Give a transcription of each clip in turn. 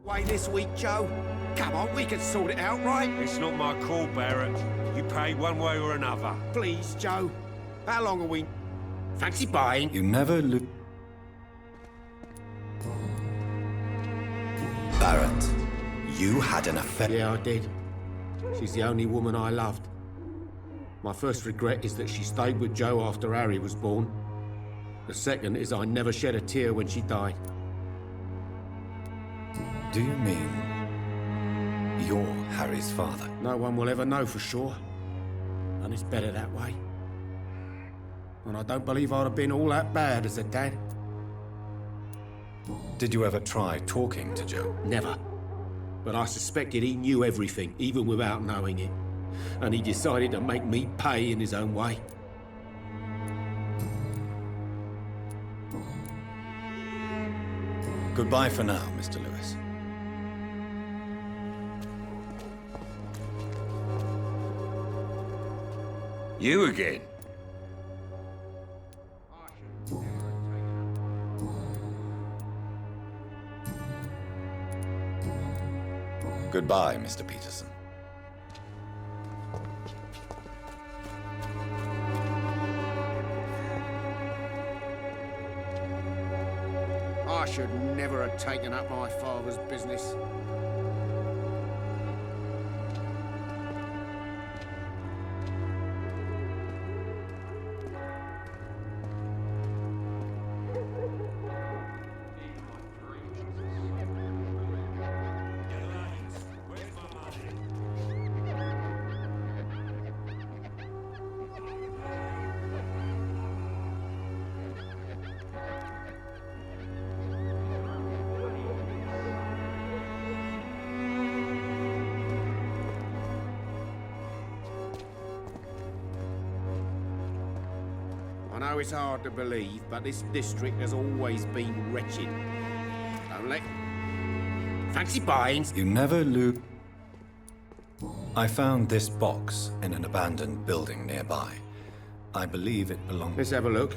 Way this week, Joe. Come on, we can sort it out, right? It's not my call, Barrett. You pay one way or another. Please, Joe. How long are we... Fancy buying? You never look... Barrett, you had an affair. Yeah, I did. She's the only woman I loved. My first regret is that she stayed with Joe after Harry was born. The second is I never shed a tear when she died. Do you mean you're Harry's father? No one will ever know for sure. And it's better that way. And I don't believe I'd have been all that bad as a dad. Did you ever try talking to Joe? Never. But I suspected he knew everything, even without knowing it. And he decided to make me pay in his own way. Goodbye for now, Mr. Lewis. You again? Goodbye, Mr. Peterson. I should never have taken up my father's business. I know it's hard to believe, but this district has always been wretched. Don't let... Fancy buying? You never lose... I found this box in an abandoned building nearby. I believe it belonged... Let's have a look.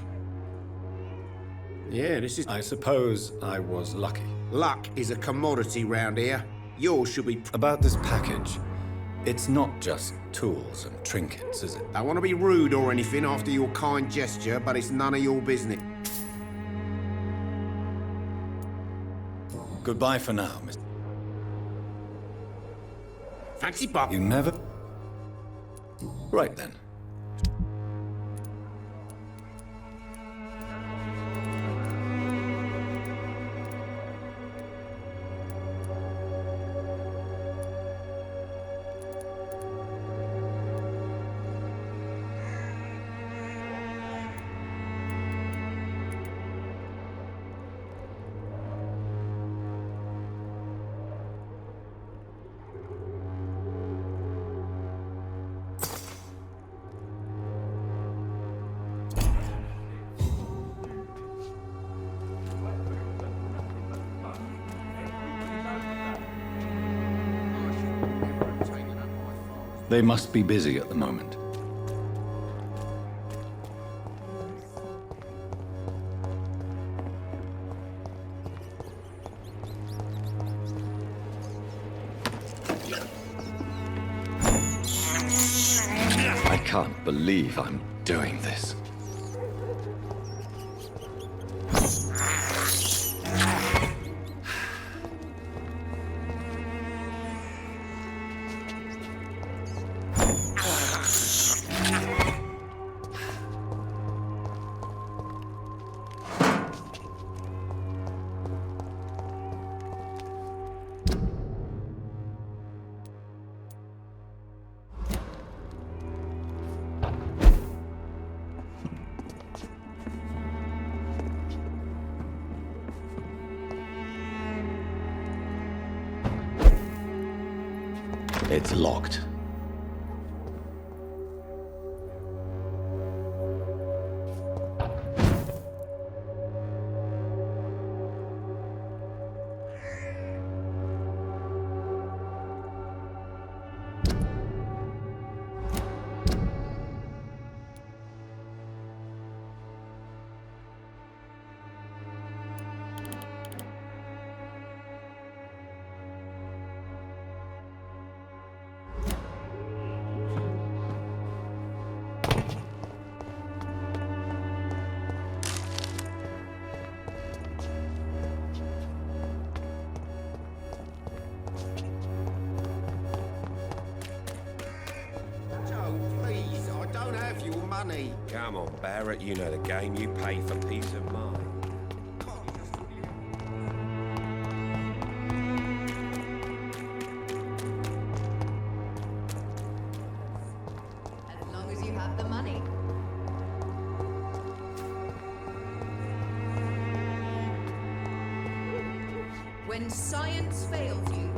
Yeah, this is... I suppose I was lucky. Luck is a commodity round here. Yours should be... About this package, it's not just tools and trinkets, is it? I want to be rude or anything after your kind gesture, but it's none of your business. Goodbye for now, Mr. Fancy buck. You never... Right then. They must be busy at the moment. I can't believe I'm doing this. It's locked. money. Come on, Barrett, you know the game. You pay for peace of mind. As long as you have the money. When science fails you,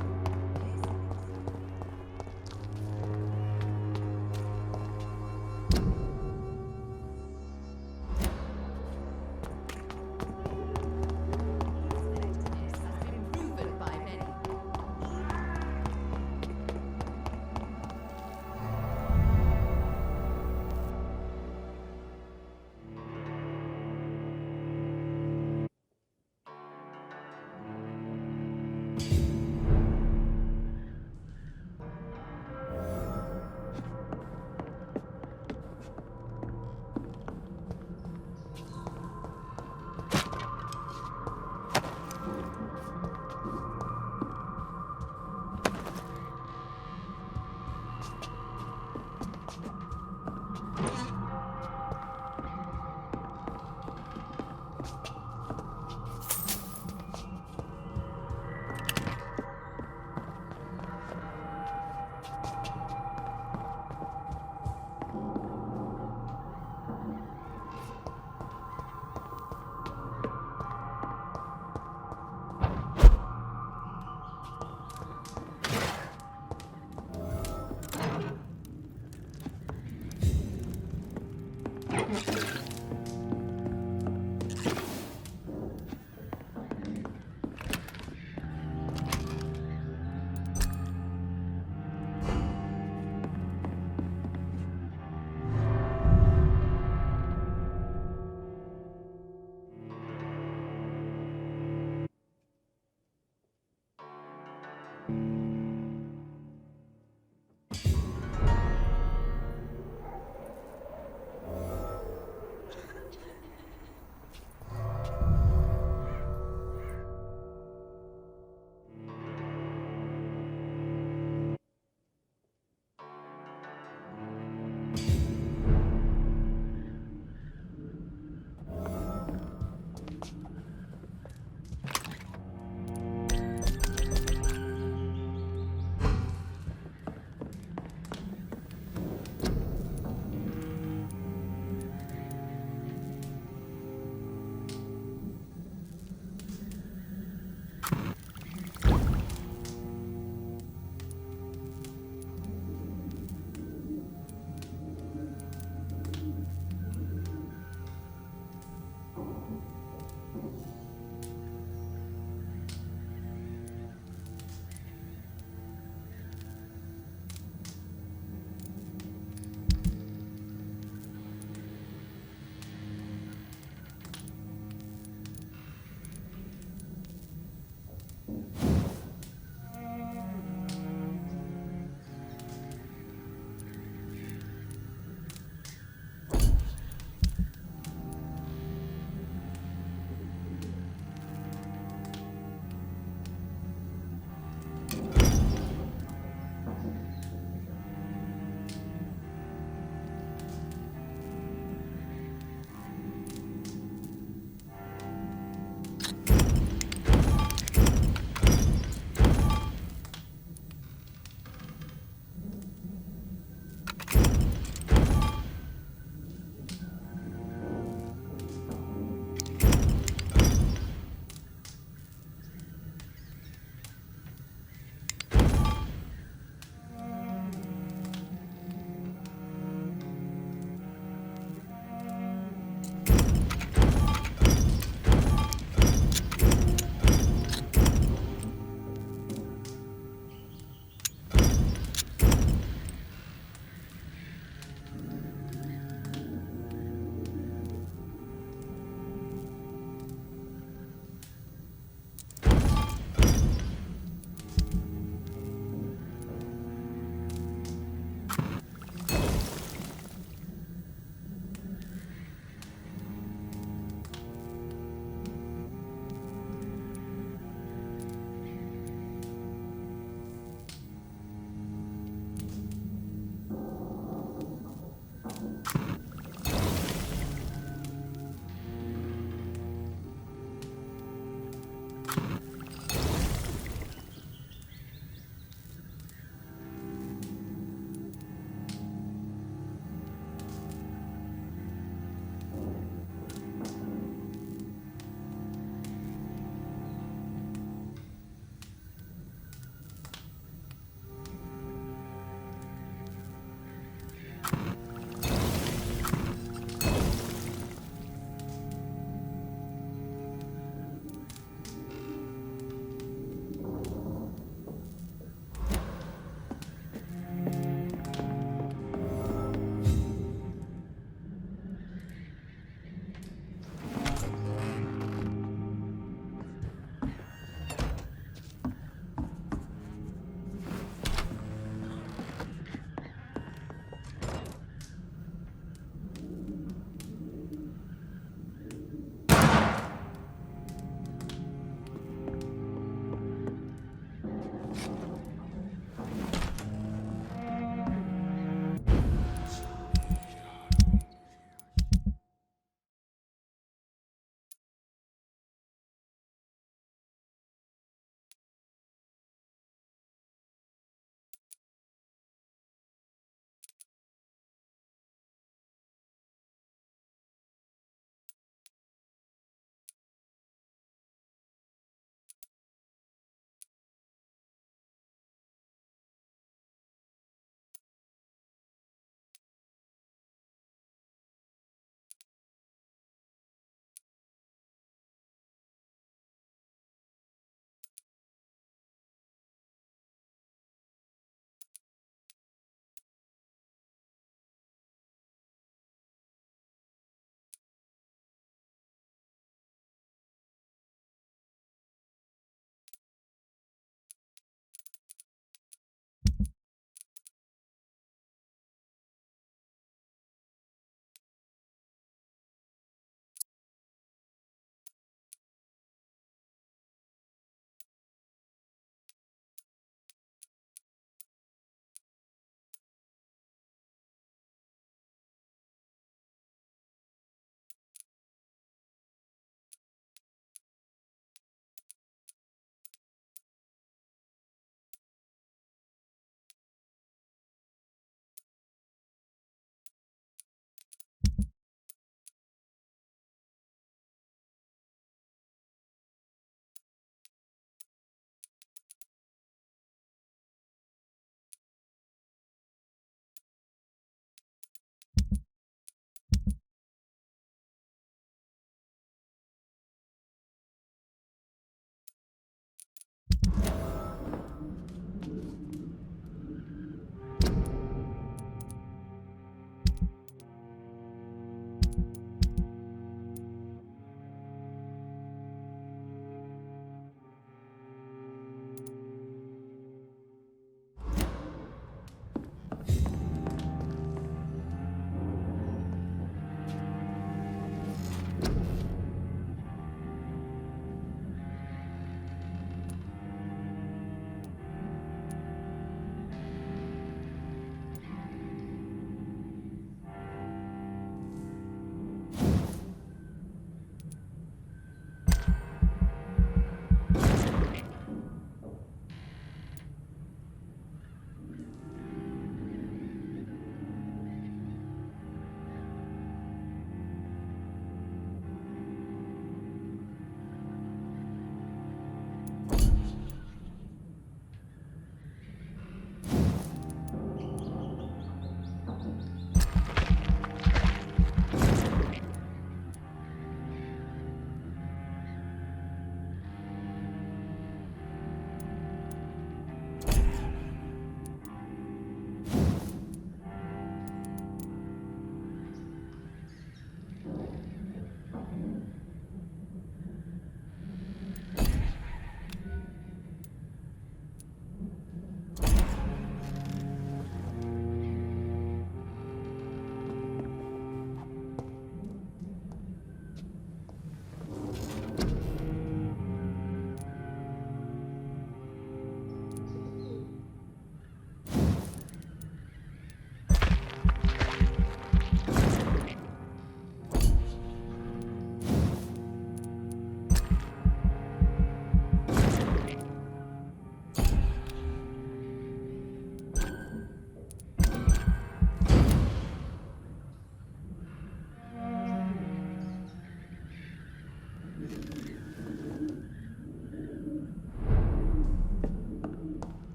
has been proven by many.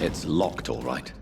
It's locked, all right.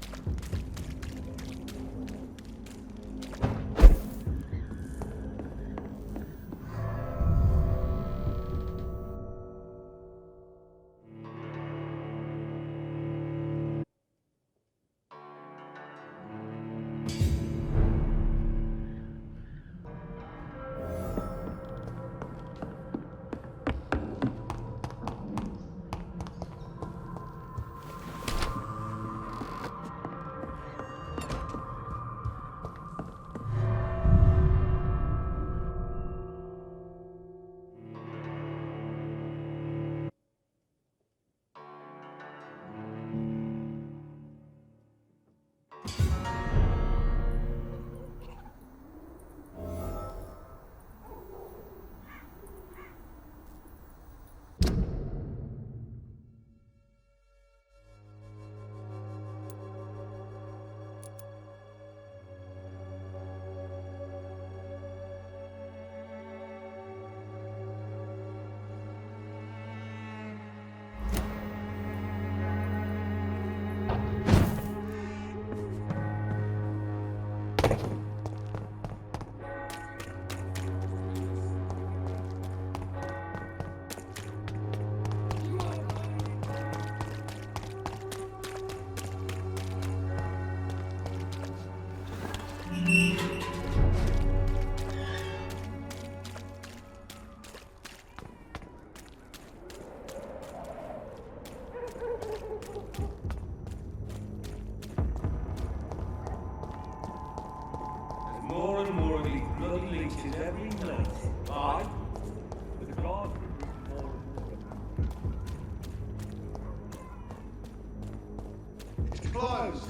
More and more of these bloody leeches every night. Aye? The guard more and more of them. It's closed.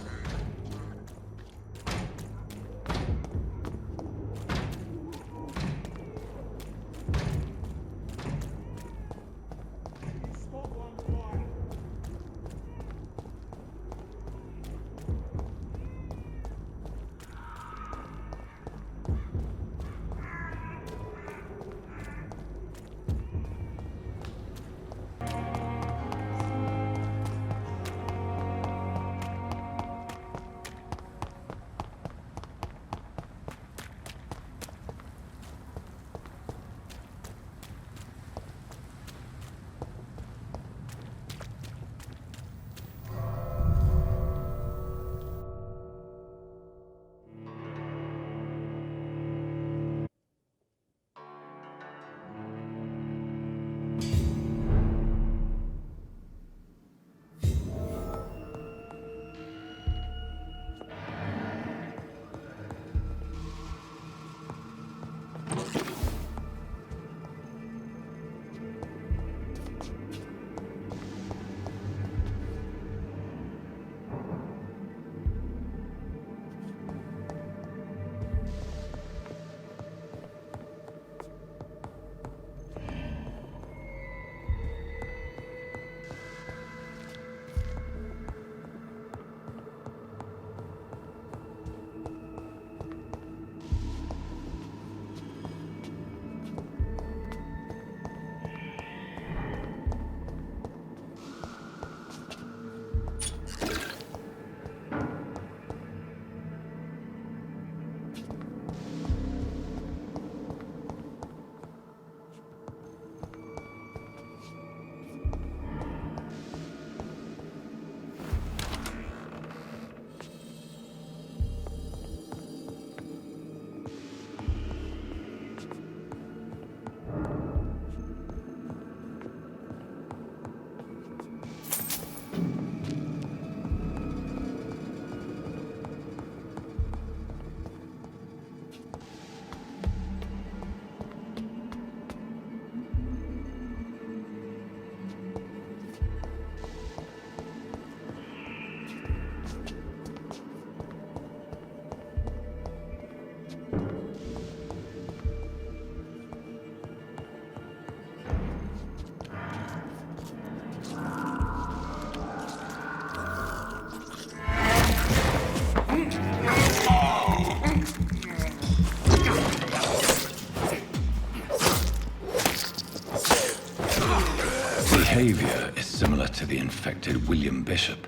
Behavior is similar to the infected William Bishop.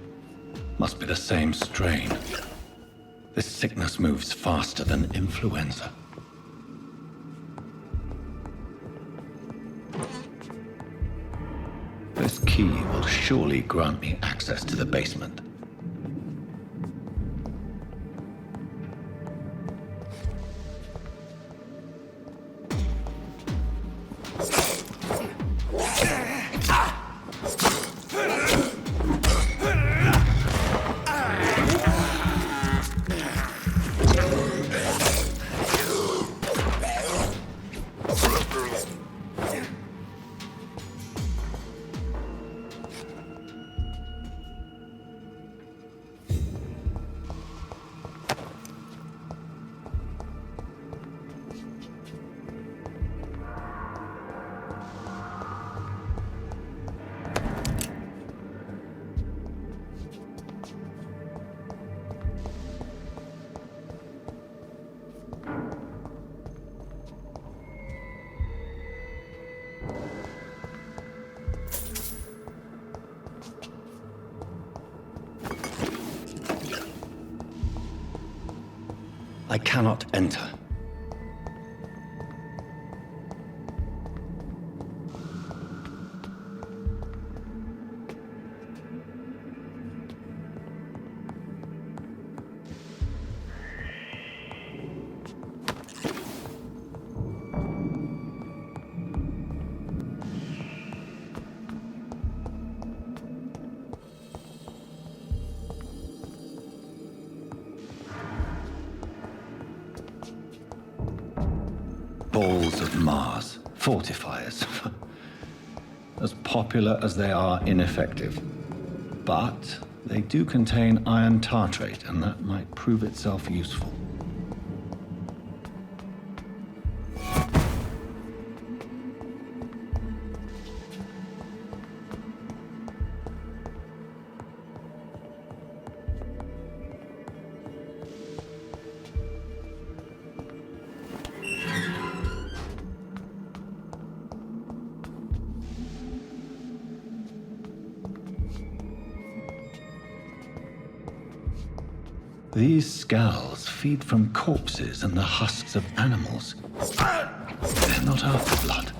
Must be the same strain. This sickness moves faster than influenza. This key will surely grant me access to the basement. I cannot enter. Balls of Mars, fortifiers. As popular as they are ineffective. But they do contain iron tartrate, and that might prove itself useful. These skulls feed from corpses and the husks of animals. They're not after blood.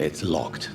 It's locked.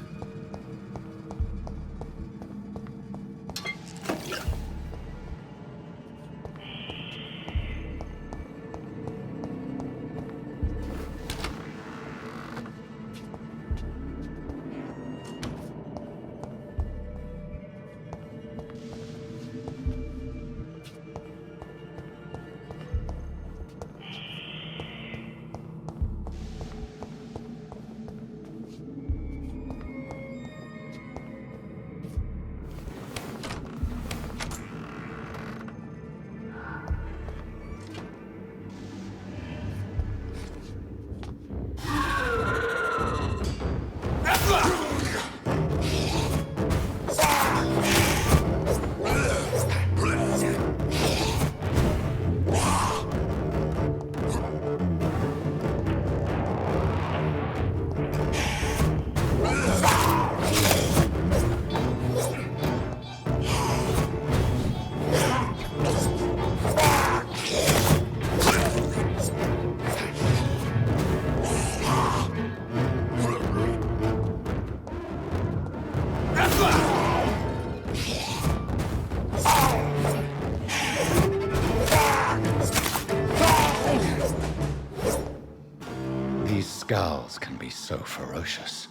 These scowls can be so ferocious.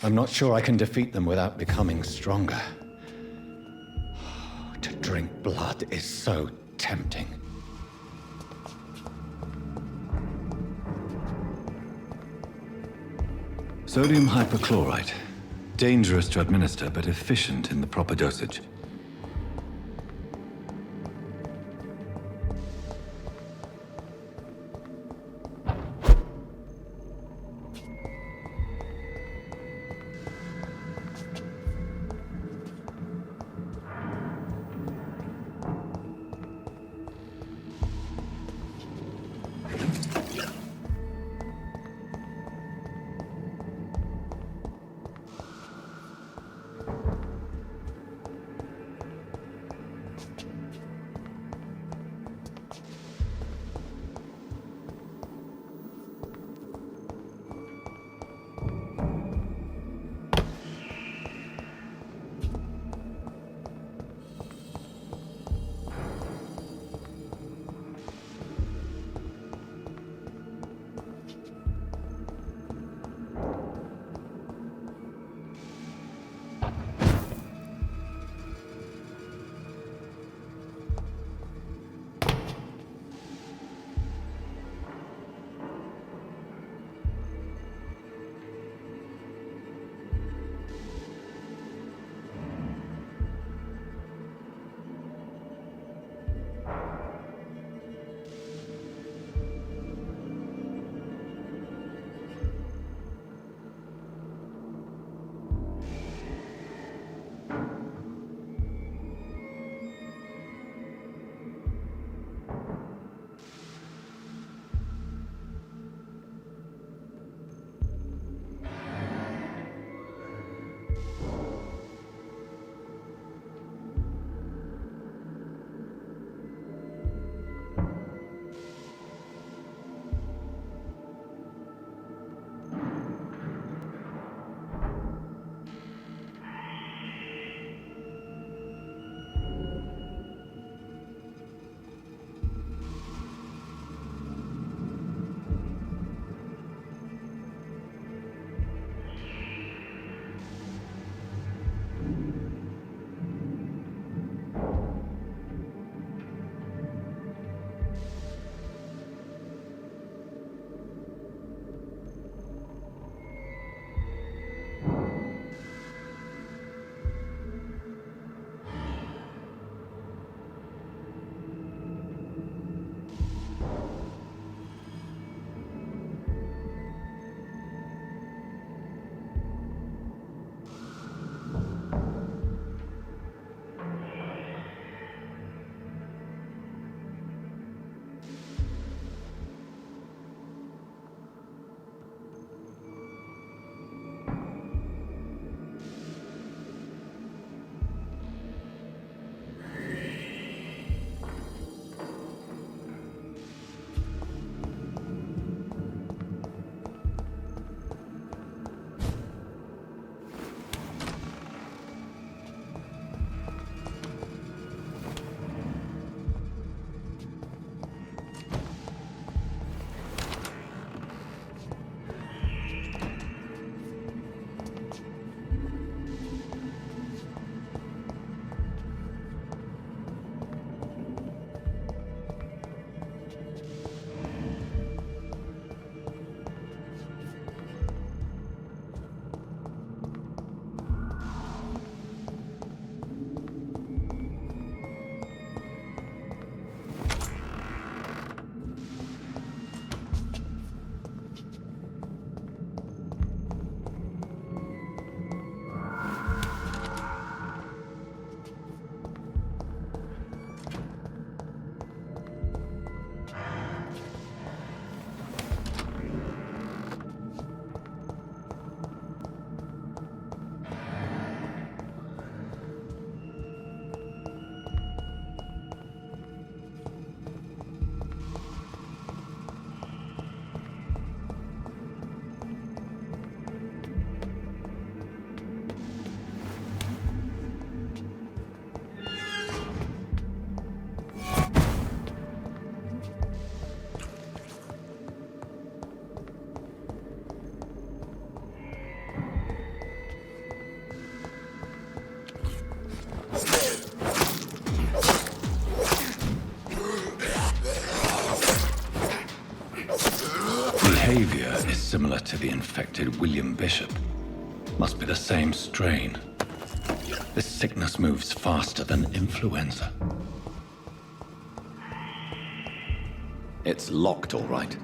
I'm not sure I can defeat them without becoming stronger. To drink blood is so tempting. Sodium hypochlorite. Dangerous to administer, but efficient in the proper dosage. behavior is similar to the infected William Bishop. Must be the same strain. This sickness moves faster than influenza. It's locked, all right.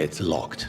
It's locked.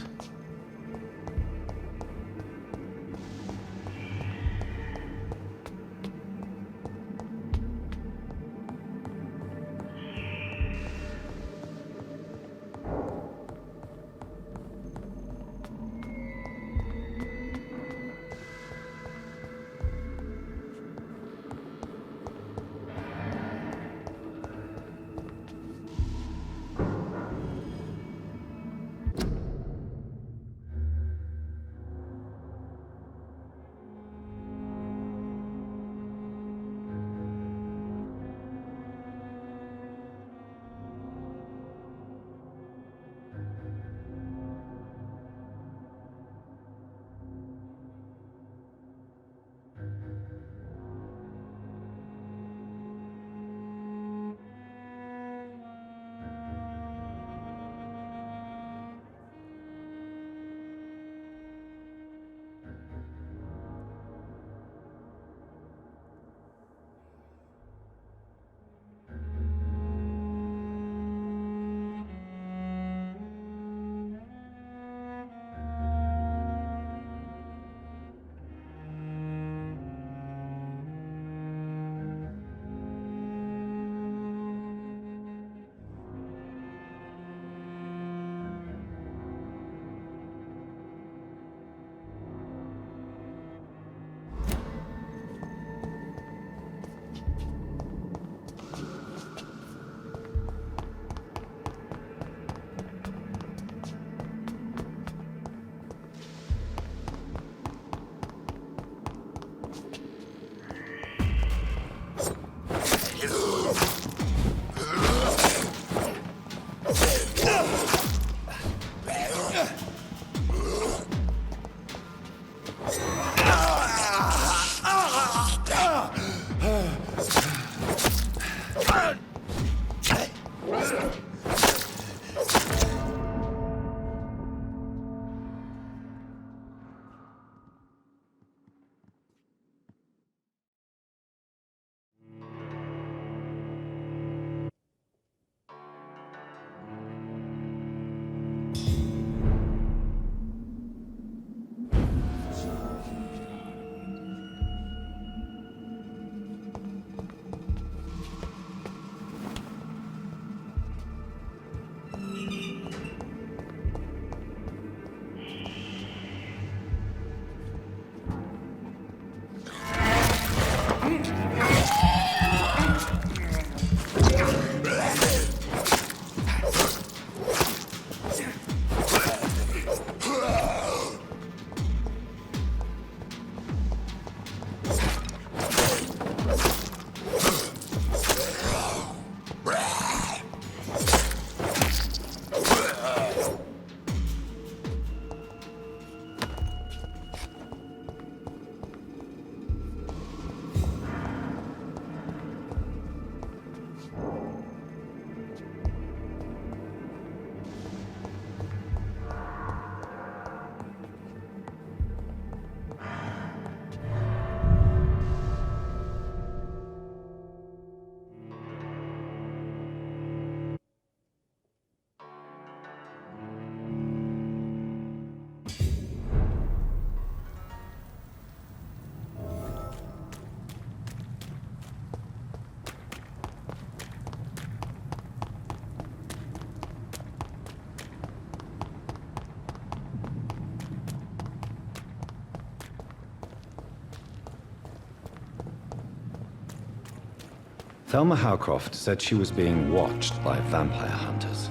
Thelma Howcroft said she was being watched by vampire hunters.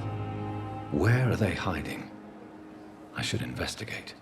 Where are they hiding? I should investigate.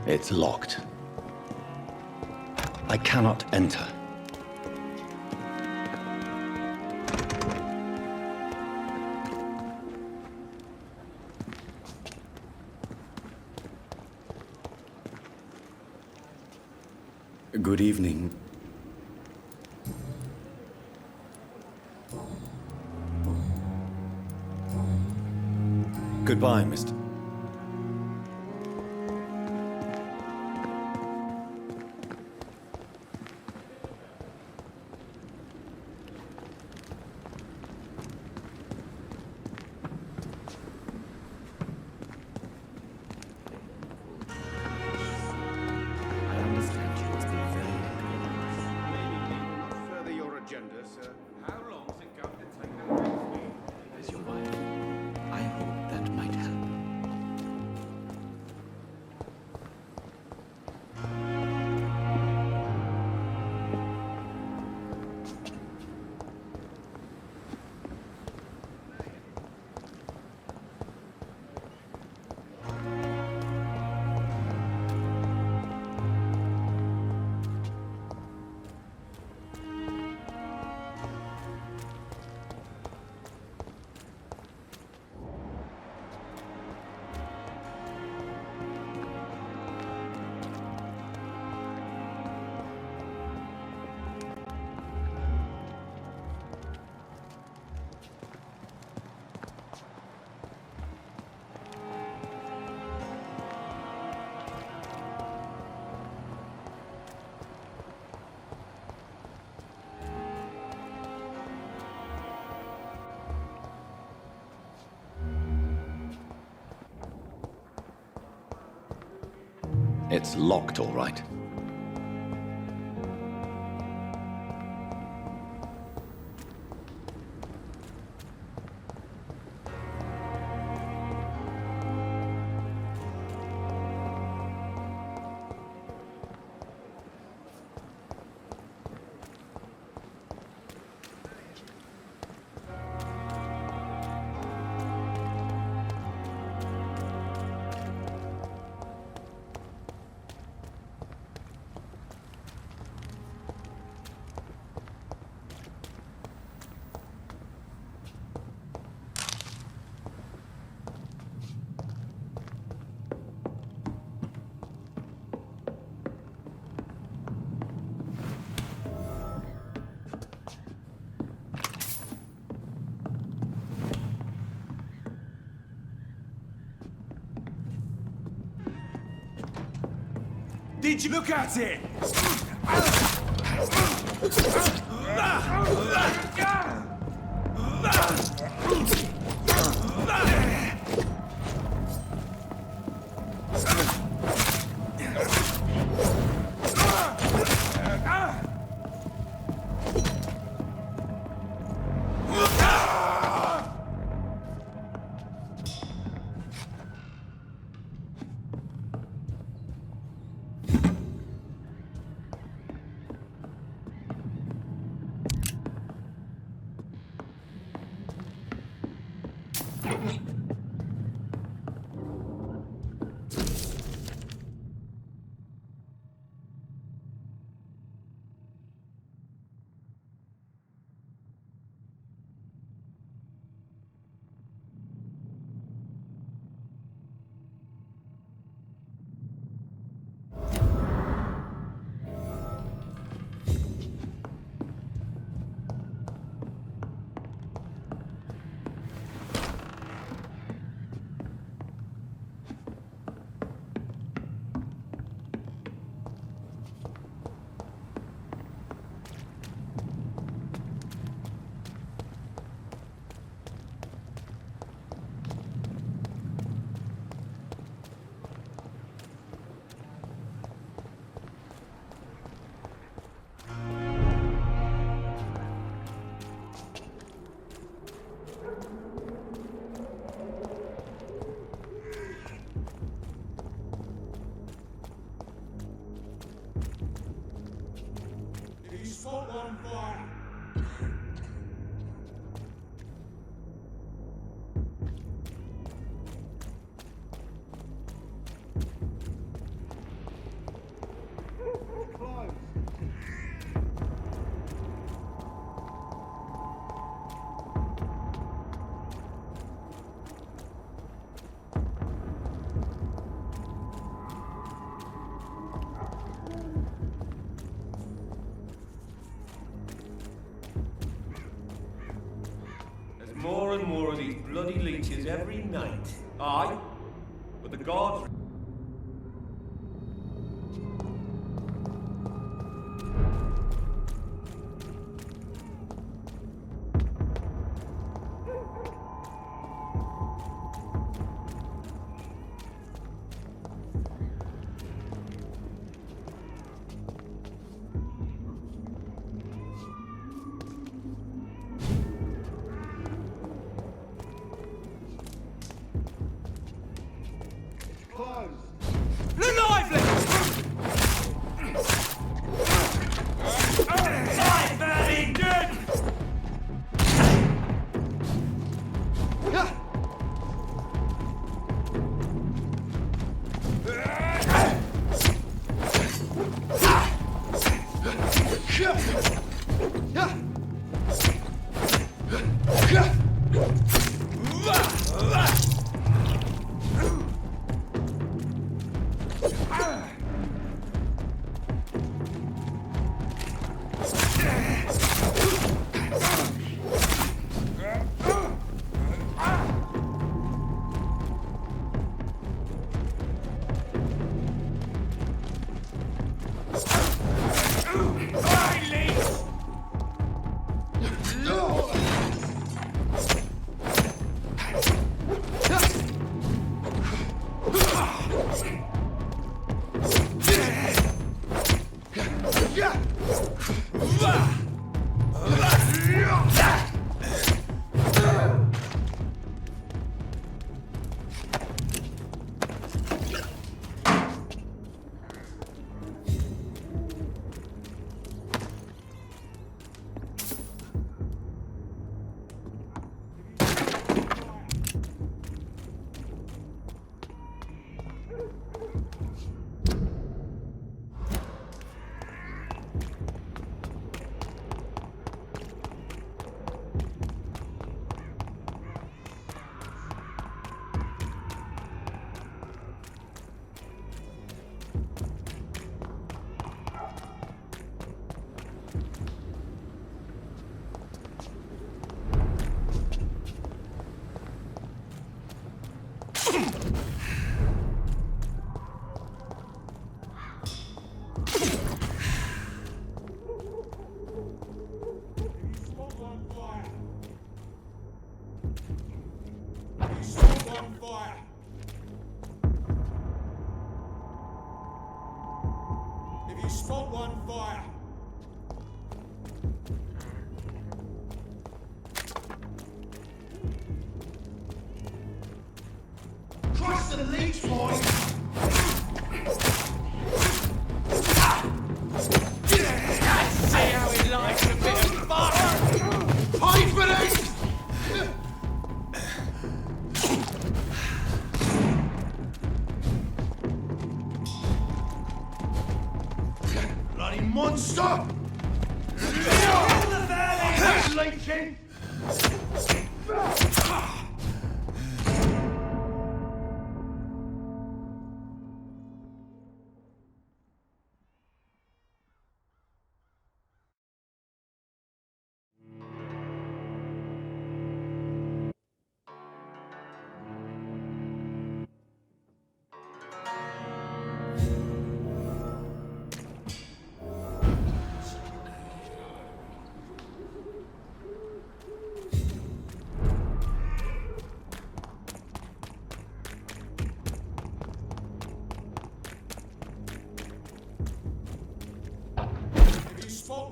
It's locked. I cannot enter. Good evening. Goodbye, Mr. Further your agenda, sir. How long's it going to take to reach me? As your wife, I hope that might help. It's locked, all right. Did you look at it? one more of these bloody leeches every night. Aye, but the gods...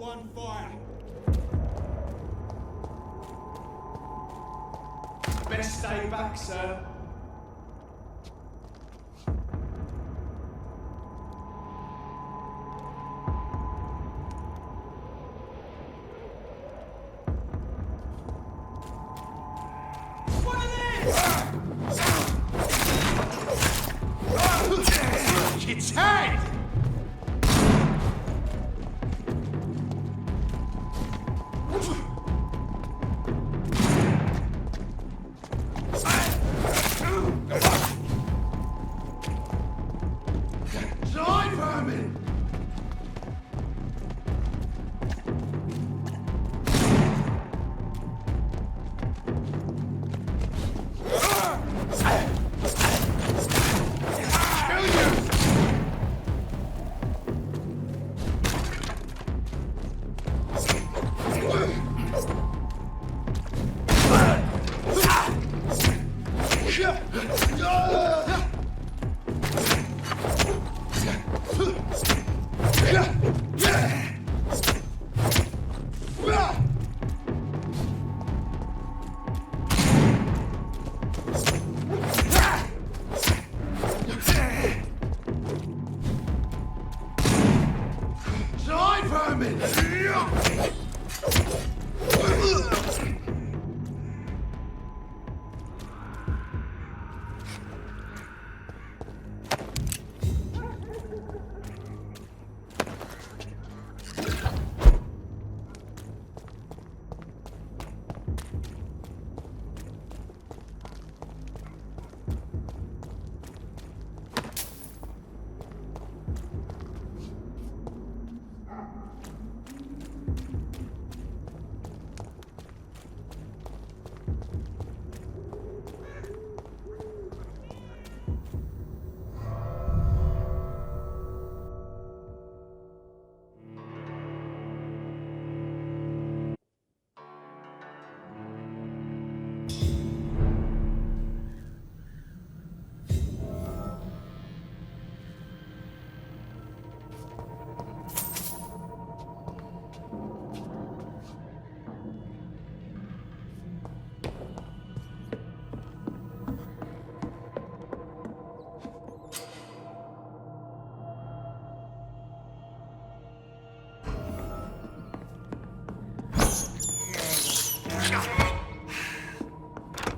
On fire. Best stay back, sir. What is it? It's head!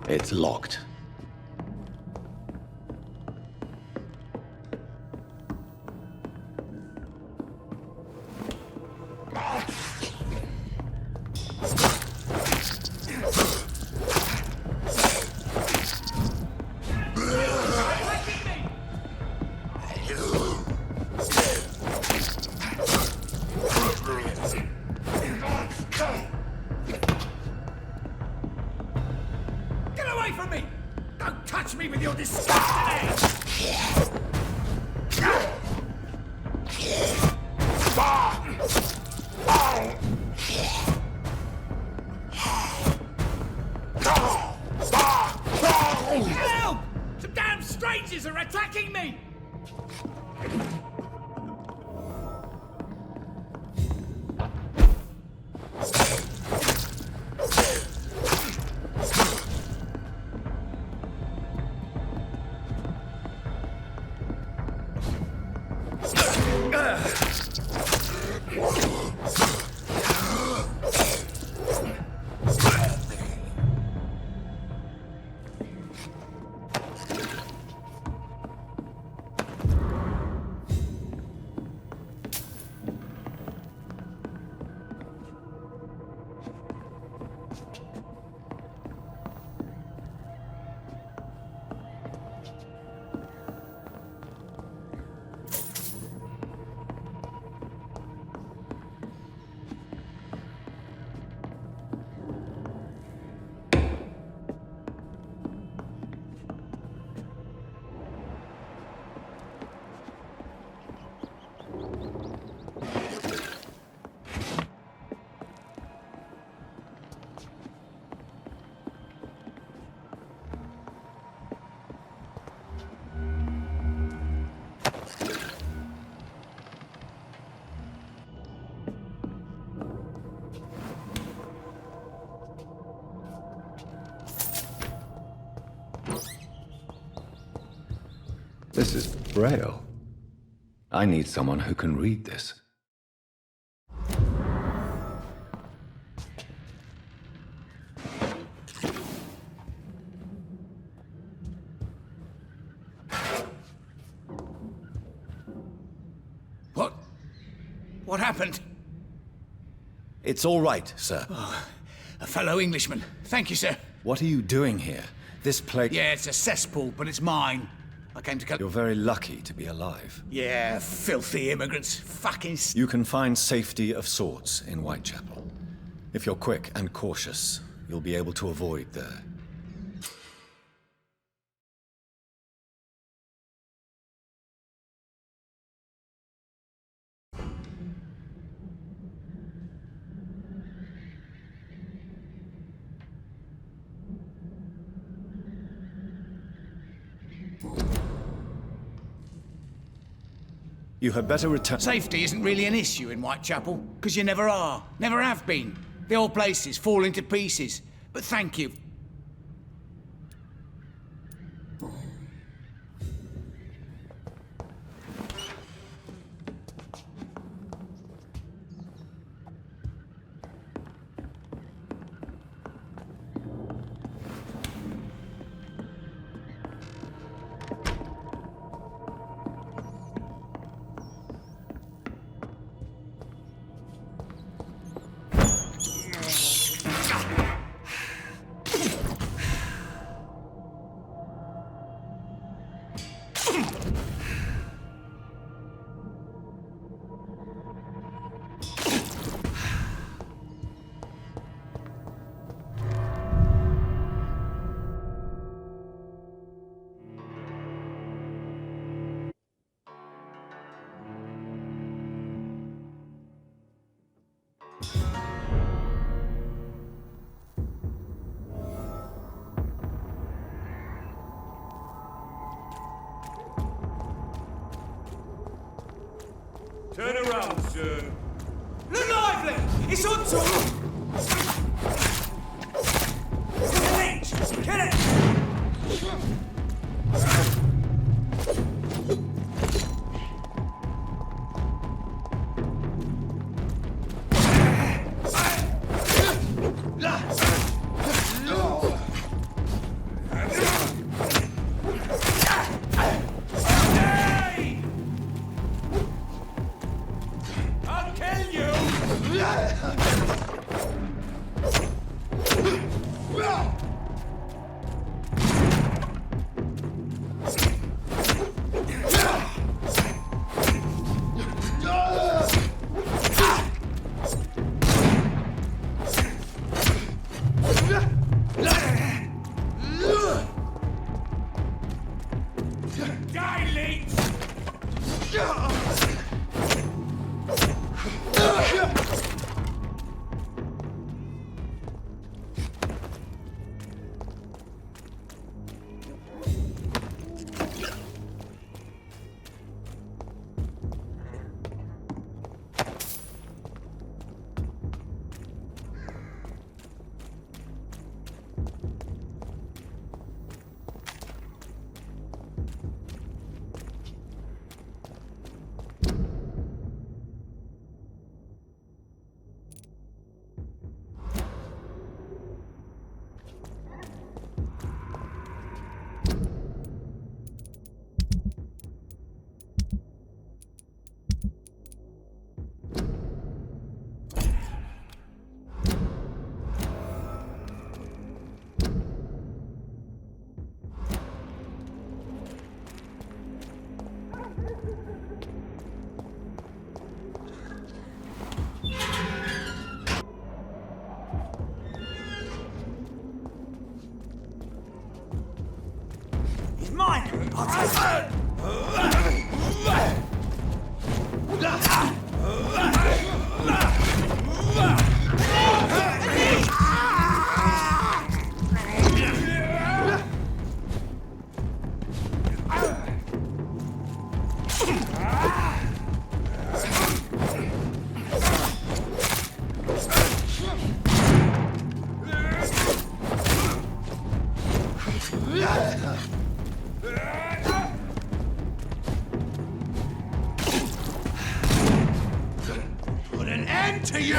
It's locked. Get away from me! Don't touch me with your disgusting hands! Help! Some damn strangers are attacking me! This is Braille. I need someone who can read this. What happened? It's all right, sir. A fellow Englishman. Thank you, sir. What are you doing here? This place... Yeah, it's a cesspool, but it's mine. I came to You're very lucky to be alive. Yeah, filthy immigrants. Fucking... You can find safety of sorts in Whitechapel. If you're quick and cautious, you'll be able to avoid the... You had better return... Safety isn't really an issue in Whitechapel, because you never are. Never have been. The old places fall into pieces. But thank you. Turn around, sir. Look lively! It's on top! Kill it! mine! I'll take Put an end to you!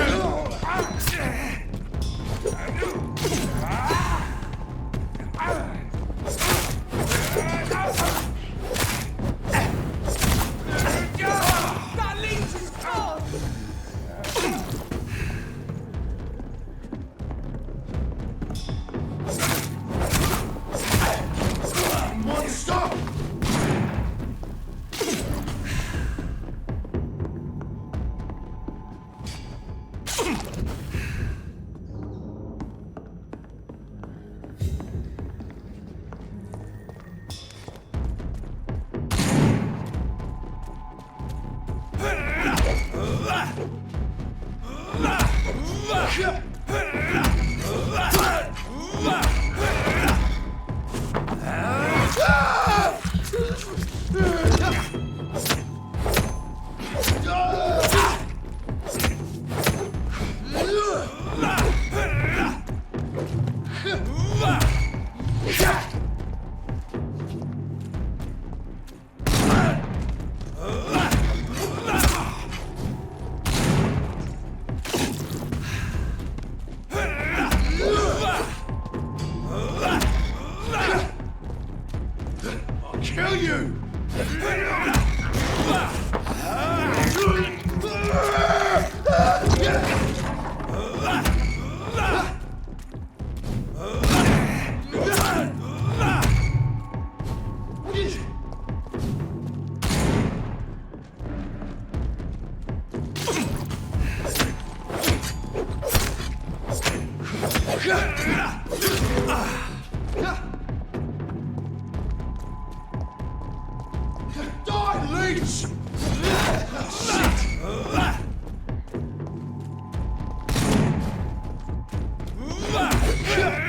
that leech is gone! Monster! I'll kill you! Die, leech! Shit!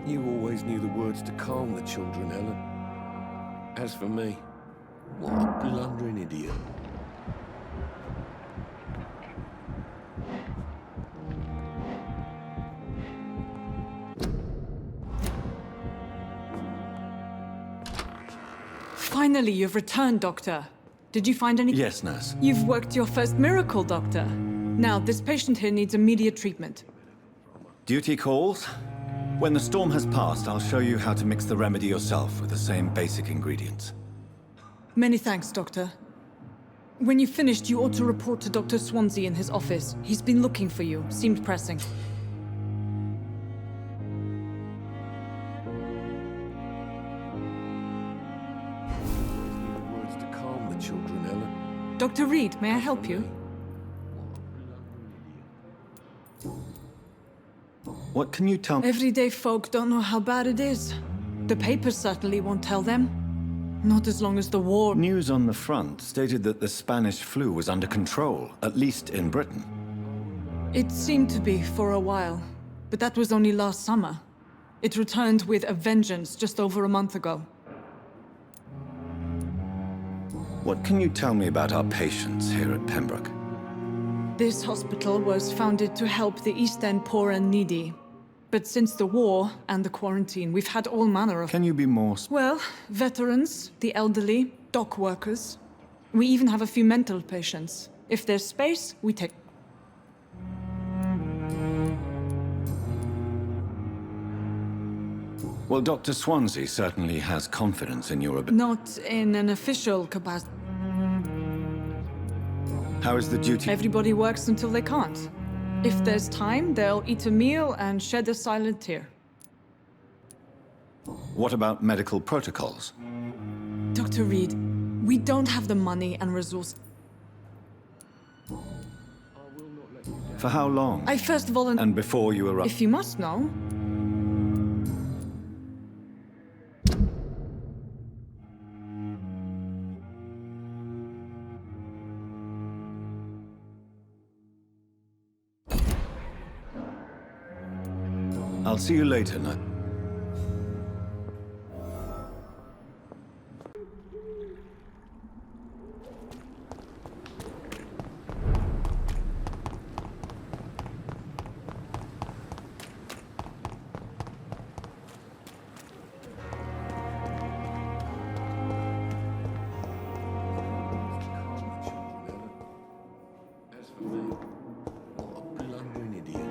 You always knew the words to calm the children, Ellen. As for me, what a blundering idiot. Finally, you've returned, Doctor. Did you find any? Yes, nurse. You've worked your first miracle, Doctor. Now, this patient here needs immediate treatment. Duty calls. When the storm has passed, I'll show you how to mix the remedy yourself with the same basic ingredients. Many thanks, Doctor. When you've finished, you ought to report to Dr. Swansea in his office. He's been looking for you. Seemed pressing. Words to calm the children, Ellen. Dr. Reed, may I help you? What can you tell me? Everyday folk don't know how bad it is. The papers certainly won't tell them. Not as long as the war... News on the front stated that the Spanish flu was under control, at least in Britain. It seemed to be for a while, but that was only last summer. It returned with a vengeance just over a month ago. What can you tell me about our patients here at Pembroke? This hospital was founded to help the East End poor and needy. But since the war and the quarantine, we've had all manner of... Can you be more... Well, veterans, the elderly, dock workers. We even have a few mental patients. If there's space, we take... Well, Dr. Swansea certainly has confidence in your ability. Not in an official capacity. How is the duty? Everybody works until they can't. If there's time, they'll eat a meal and shed a silent tear. What about medical protocols? Dr. Reed, we don't have the money and resources. For how long? I first volunteered. And before you arrived? If you must know. I'll see you later, Nut. As for me, what a blundering idiot.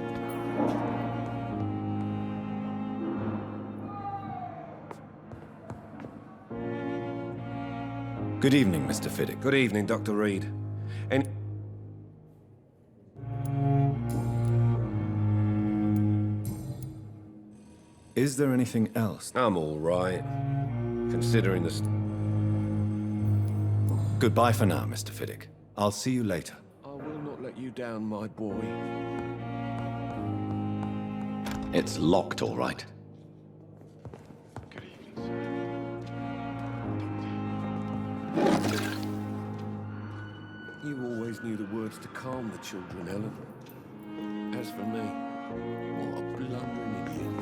Good evening, Mr. Fiddick. Good evening, Dr. Reed. And Is there anything else? I'm all right, considering the... Goodbye for now, Mr. Fiddick. I'll see you later. I will not let you down, my boy. It's locked, all right. You always knew the words to calm the children, Ellen. As for me, what a blundering idiot.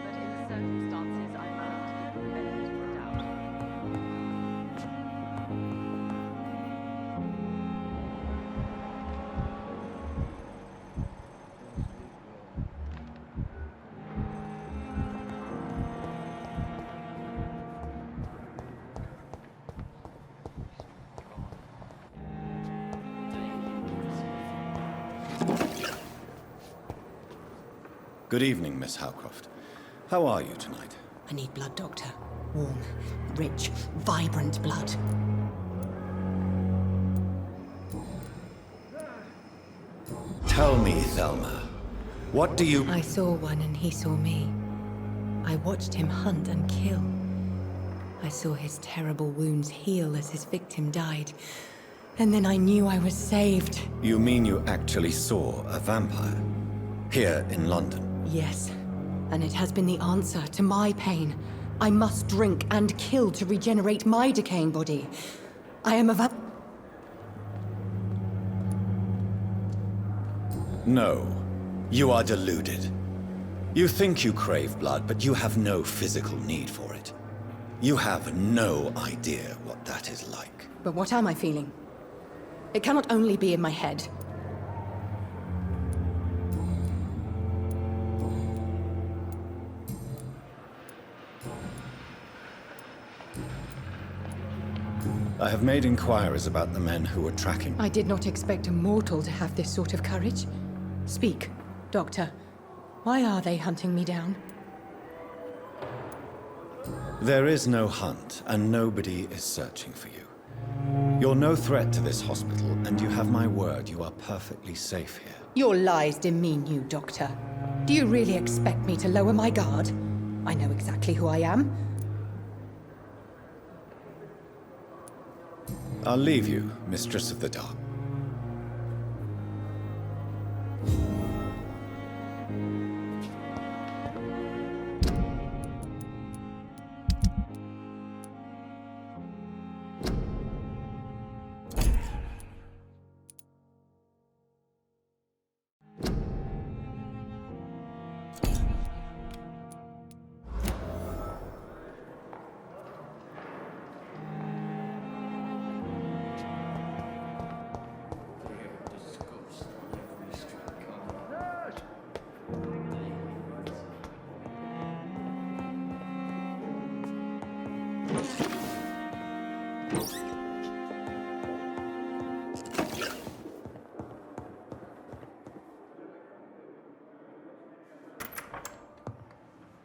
But in the circumstances, I'm willing to give the benefit of the doubt. Good evening, Miss Howcroft. How are you tonight? I need blood, Doctor. Warm, rich, vibrant blood. Tell me, Thelma, what do you... I saw one and he saw me. I watched him hunt and kill. I saw his terrible wounds heal as his victim died. And then I knew I was saved. You mean you actually saw a vampire? Here in London? Yes. And it has been the answer to my pain. I must drink and kill to regenerate my decaying body. I am a No. You are deluded. You think you crave blood, but you have no physical need for it. You have no idea what that is like. But what am I feeling? It cannot only be in my head. I have made inquiries about the men who were tracking. I did not expect a mortal to have this sort of courage. Speak, Doctor. Why are they hunting me down? There is no hunt, and nobody is searching for you. You're no threat to this hospital, and you have my word you are perfectly safe here. Your lies demean you, Doctor. Do you really expect me to lower my guard? I know exactly who I am. I'll leave you, Mistress of the Dark.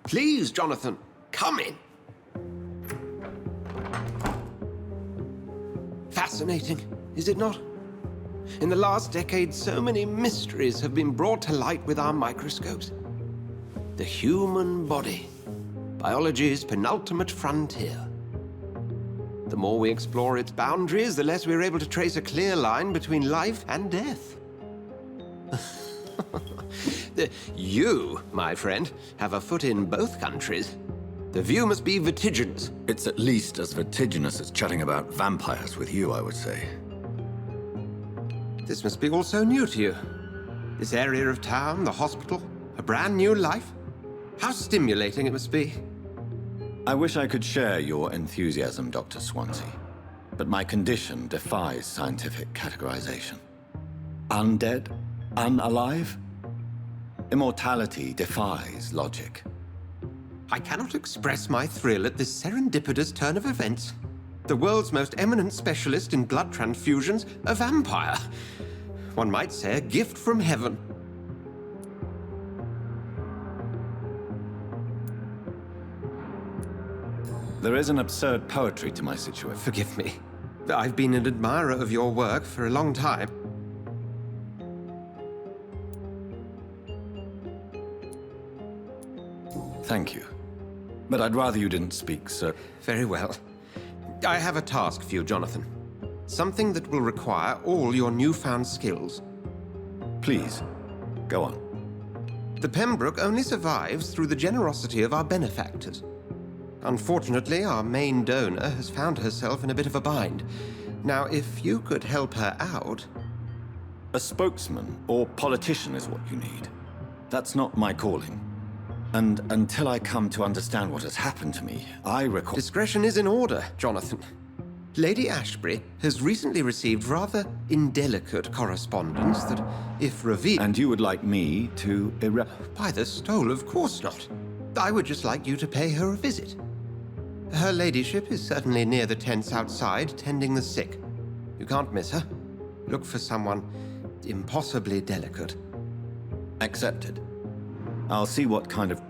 Please, Jonathan, come in. Fascinating, is it not? In the last decade, so many mysteries have been brought to light with our microscopes. The human body, biology's penultimate frontier. The more we explore its boundaries, the less we're able to trace a clear line between life and death. You, my friend, have a foot in both countries. The view must be vertiginous. It's at least as vertiginous as chatting about vampires with you, I would say. This must be all so new to you. This area of town, the hospital, a brand new life. How stimulating it must be. I wish I could share your enthusiasm, Dr. Swansea, but my condition defies scientific categorization. Undead? Unalive? Immortality defies logic. I cannot express my thrill at this serendipitous turn of events. The world's most eminent specialist in blood transfusions, a vampire. One might say a gift from heaven. There is an absurd poetry to my situation. Forgive me. I've been an admirer of your work for a long time. Thank you. But I'd rather you didn't speak, sir. Very well. I have a task for you, Jonathan. Something that will require all your newfound skills. Please, go on. The Pembroke only survives through the generosity of our benefactors. Unfortunately, our main donor has found herself in a bit of a bind. Now, if you could help her out... A spokesman or politician is what you need. That's not my calling. And until I come to understand what has happened to me, I require... Discretion is in order, Jonathan. Lady Ashbury has recently received rather indelicate correspondence that, if revealed... And you would like me to By the stole, of course not. I would just like you to pay her a visit. Her ladyship is certainly near the tents outside, tending the sick. You can't miss her. Look for someone impossibly delicate. Accepted. I'll see what kind of...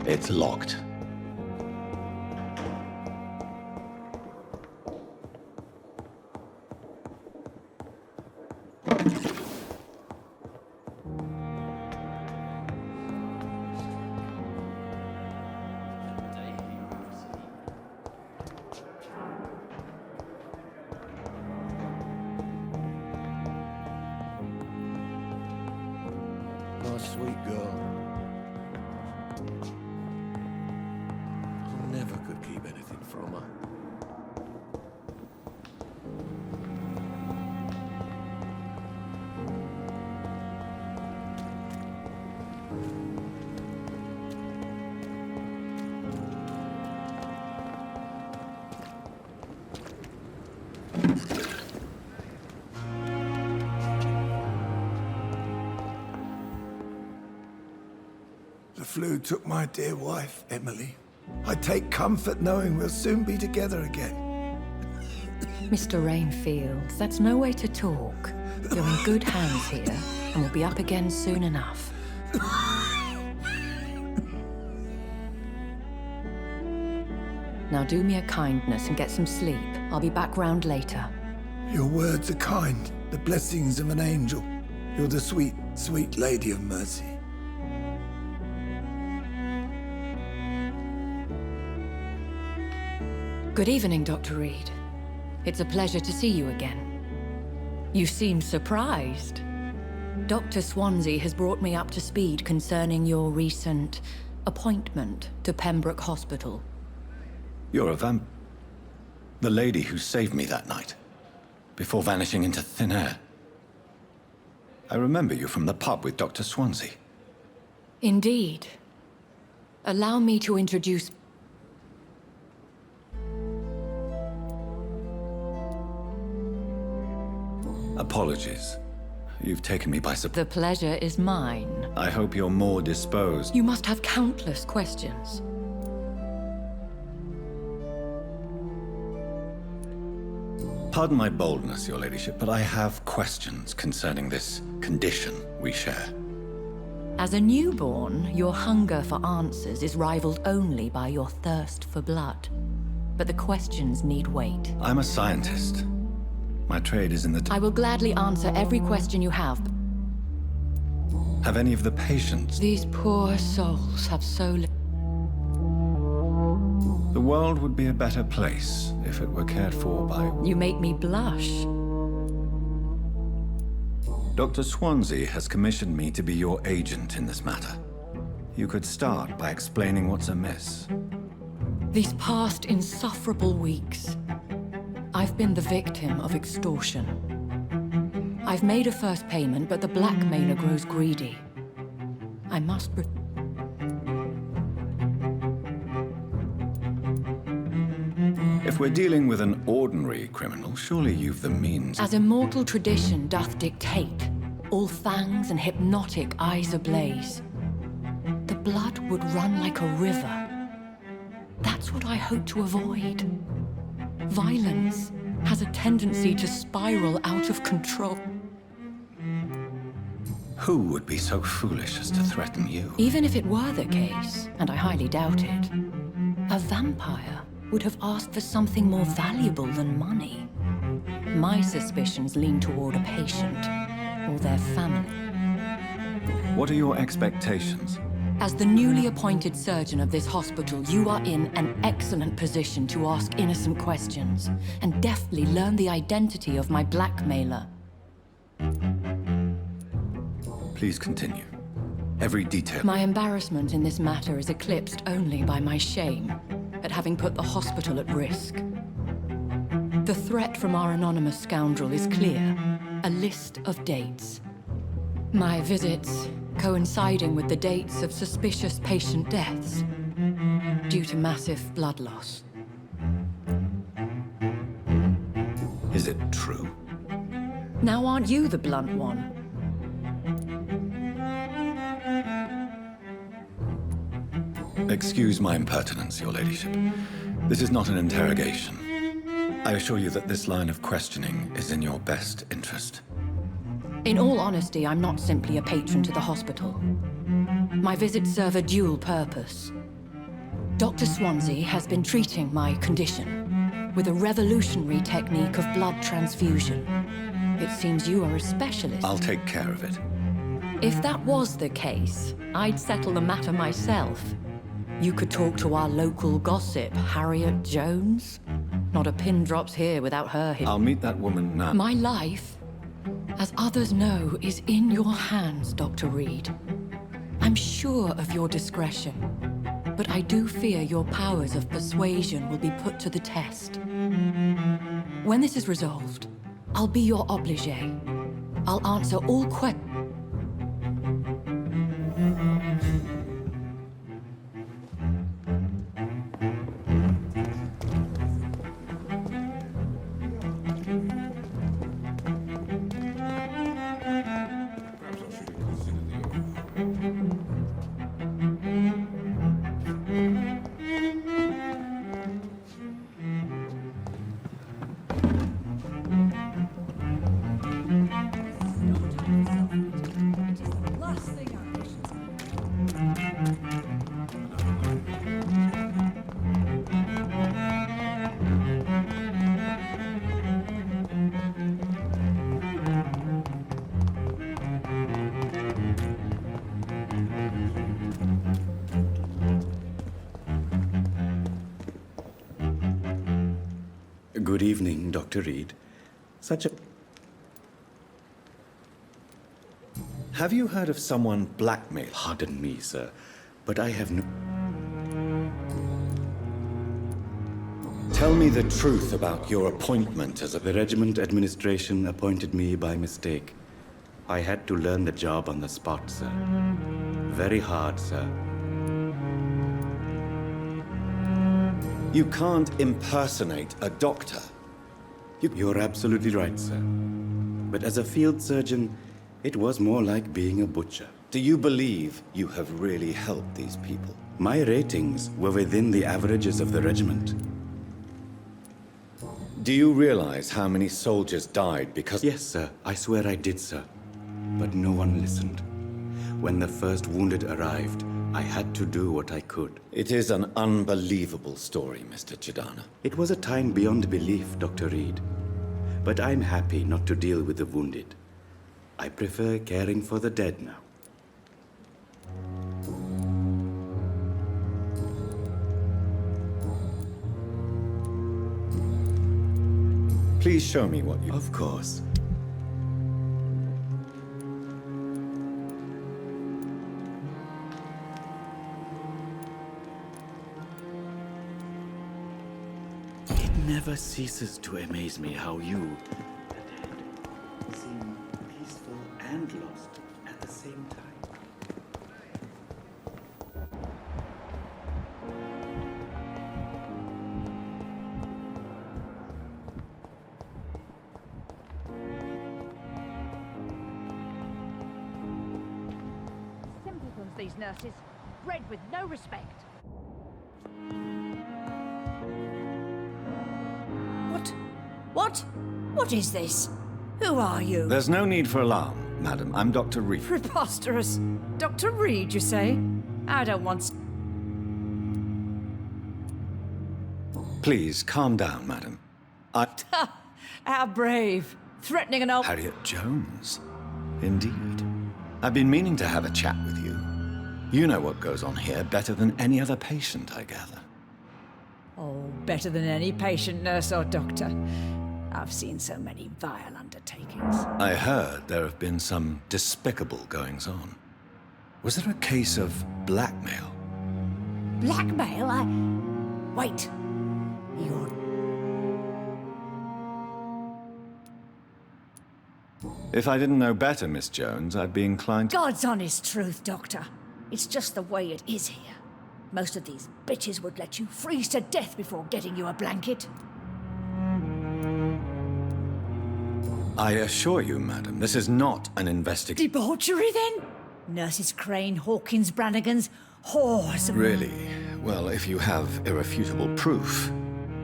It's locked. My sweet girl. I never could keep anything from her. The flu took my dear wife, Emily. I take comfort knowing we'll soon be together again. Mr. Rainfield, that's no way to talk. You're in good hands here, and we'll be up again soon enough. Now do me a kindness and get some sleep. I'll be back round later. Your words are kind, the blessings of an angel. You're the sweet, sweet lady of mercy. Good evening, Dr. Reed. It's a pleasure to see you again. You seem surprised. Dr. Swansea has brought me up to speed concerning your recent appointment to Pembroke Hospital. You're a the lady who saved me that night, before vanishing into thin air. I remember you from the pub with Dr. Swansea. Indeed. Allow me to introduce... Apologies. You've taken me by surprise. The pleasure is mine. I hope you're more disposed. You must have countless questions. Pardon my boldness, Your Ladyship, but I have questions concerning this condition we share. As a newborn, your hunger for answers is rivaled only by your thirst for blood. But the questions need wait. I'm a scientist. My trade is in the... I will gladly answer every question you have. Have any of the patients... These poor souls have so little... The world would be a better place if it were cared for by... You make me blush. Dr. Swansea has commissioned me to be your agent in this matter. You could start by explaining what's amiss. These past insufferable weeks, I've been the victim of extortion. I've made a first payment, but the blackmailer grows greedy. I must... If we're dealing with an ordinary criminal, surely you've the means... As immortal tradition doth dictate, all fangs and hypnotic eyes ablaze, the blood would run like a river. That's what I hope to avoid. Violence has a tendency to spiral out of control. Who would be so foolish as to threaten you? Even if it were the case, and I highly doubt it, a vampire would have asked for something more valuable than money. My suspicions lean toward a patient or their family. What are your expectations? As the newly appointed surgeon of this hospital, you are in an excellent position to ask innocent questions and deftly learn the identity of my blackmailer. Please continue. Every detail. My embarrassment in this matter is eclipsed only by my shame at having put the hospital at risk. The threat from our anonymous scoundrel is clear. A list of dates. My visits coinciding with the dates of suspicious patient deaths due to massive blood loss. Is it true? Now aren't you the blunt one? Excuse my impertinence, Your Ladyship. This is not an interrogation. I assure you that this line of questioning is in your best interest. In all honesty, I'm not simply a patron to the hospital. My visits serve a dual purpose. Dr. Swansea has been treating my condition with a revolutionary technique of blood transfusion. It seems you are a specialist. I'll take care of it. If that was the case, I'd settle the matter myself. You could talk to our local gossip, Harriet Jones. Not a pin drops here without her here. I'll meet that woman now. My life, as others know, is in your hands, Dr. Reed. I'm sure of your discretion, but I do fear your powers of persuasion will be put to the test. When this is resolved, I'll be your obligé. I'll answer all questions. Good evening, Dr. Reed. Have you heard of someone blackmail? Pardon me, sir, but I have no... Tell me the truth about your appointment as The regiment administration appointed me by mistake. I had to learn the job on the spot, sir. Very hard, sir. You can't impersonate a doctor. You're absolutely right, sir. But as a field surgeon, it was more like being a butcher. Do you believe you have really helped these people? My ratings were within the averages of the regiment. Do you realize how many soldiers died because... Yes, sir. I swear I did, sir. But no one listened. When the first wounded arrived, I had to do what I could. It is an unbelievable story, Mr. Chidana. It was a time beyond belief, Dr. Reed. But I'm happy not to deal with the wounded. I prefer caring for the dead now. Please show me what you... Of course. It never ceases to amaze me how you, the dead, seem peaceful and lost at the same time. Simpletons, these nurses. Bred with no respect. What is this? Who are you? There's no need for alarm, madam. I'm Dr. Reed. Preposterous. Dr. Reed, you say? I don't want... Please, calm down, madam. How brave. Threatening an old... Harriet Jones. Indeed. I've been meaning to have a chat with you. You know what goes on here better than any other patient, I gather. Oh, better than any patient, nurse or doctor. I've seen so many vile undertakings. I heard there have been some despicable goings-on. Was there a case of blackmail? Blackmail? Wait. You're... If I didn't know better, Miss Jones, I'd be inclined to... God's honest truth, Doctor. It's just the way it is here. Most of these bitches would let you freeze to death before getting you a blanket. I assure you, madam, this is not an investigation. Debauchery, then? Nurses Crane, Hawkins, Brannigans, whores. Really? Well, if you have irrefutable proof,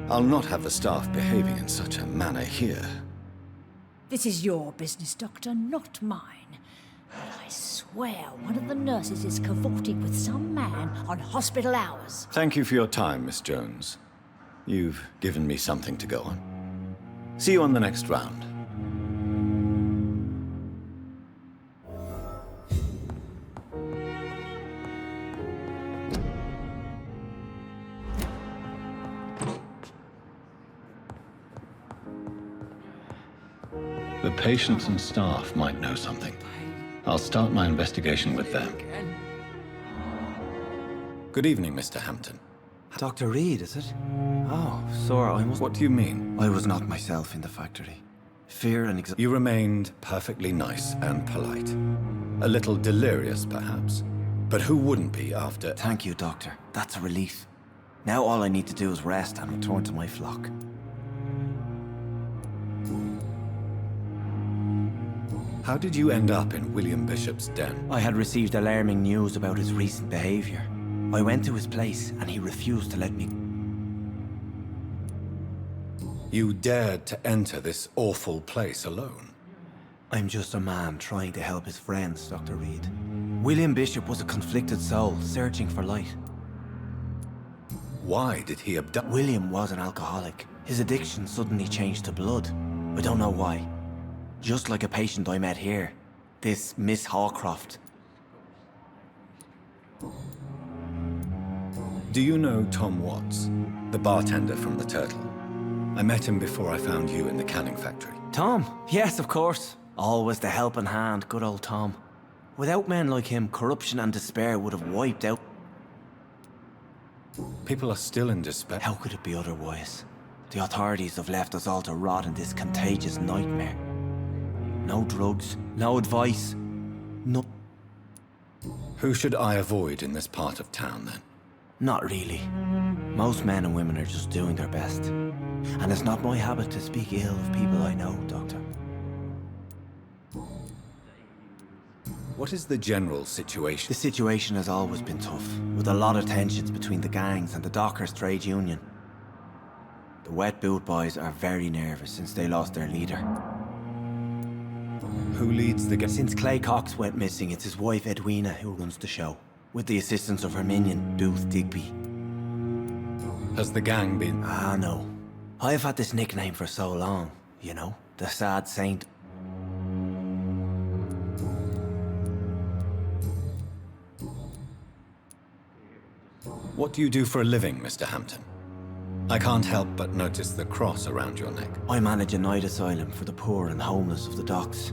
I'll not have the staff behaving in such a manner here. This is your business, Doctor, not mine. I swear one of the nurses is cavorting with some man on hospital hours. Thank you for your time, Miss Jones. You've given me something to go on. See you on the next round. The patients and staff might know something. I'll start my investigation with them. Good evening, Mr. Hampton. Dr. Reed, is it? Oh, sir, I must... What do you mean? I was not myself in the factory. Fear and You remained perfectly nice and polite. A little delirious, perhaps. But who wouldn't be after... Thank you, Doctor. That's a relief. Now all I need to do is rest and return to my flock. How did you end up in William Bishop's den? I had received alarming news about his recent behavior. I went to his place and he refused to let me... You dared to enter this awful place alone? I'm just a man trying to help his friends, Dr. Reed. William Bishop was a conflicted soul, searching for light. Why did he abduct... William was an alcoholic. His addiction suddenly changed to blood. I don't know why. Just like a patient I met here. This Miss Hawcroft. Do you know Tom Watts, the bartender from the Turtle? I met him before I found you in the canning factory. Tom? Yes, of course. Always the helping hand, good old Tom. Without men like him, corruption and despair would have wiped out. People are still in despair. How could it be otherwise? The authorities have left us all to rot in this contagious nightmare. No drugs, no advice, no... Who should I avoid in this part of town, then? Not really. Most men and women are just doing their best. And it's not my habit to speak ill of people I know, Doctor. What is the general situation? The situation has always been tough, with a lot of tensions between the gangs and the Dockers trade union. The Wet Boot Boys are very nervous since they lost their leader. Who leads the gang? Since Clay Cox went missing, it's his wife Edwina who runs the show, with the assistance of her minion, Booth Digby. Has the gang been... Ah, no. I've had this nickname for so long, you know, the Sad Saint. What do you do for a living, Mr. Hampton? I can't help but notice the cross around your neck. I manage a night asylum for the poor and homeless of the docks.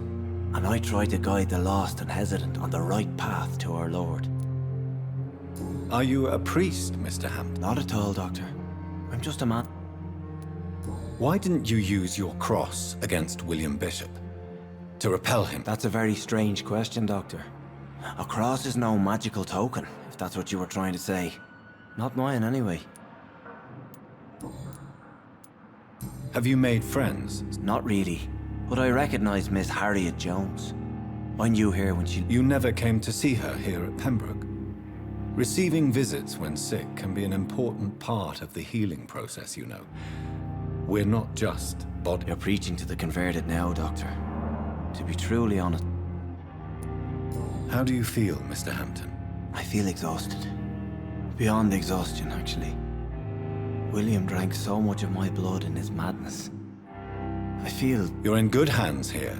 And I try to guide the lost and hesitant on the right path to our Lord. Are you a priest, Mr. Hampton? Not at all, Doctor. I'm just a man. Why didn't you use your cross against William Bishop? To repel him? That's a very strange question, Doctor. A cross is no magical token, if that's what you were trying to say. Not mine, anyway. Have you made friends? Not really. But I recognize Miss Harriet Jones. I knew her when she... You never came to see her here at Pembroke? Receiving visits when sick can be an important part of the healing process, you know. We're not just body... You're preaching to the converted now, Doctor. To be truly honest... How do you feel, Mr. Hampton? I feel exhausted. Beyond exhaustion, actually. William drank so much of my blood in his madness. I feel... You're in good hands here.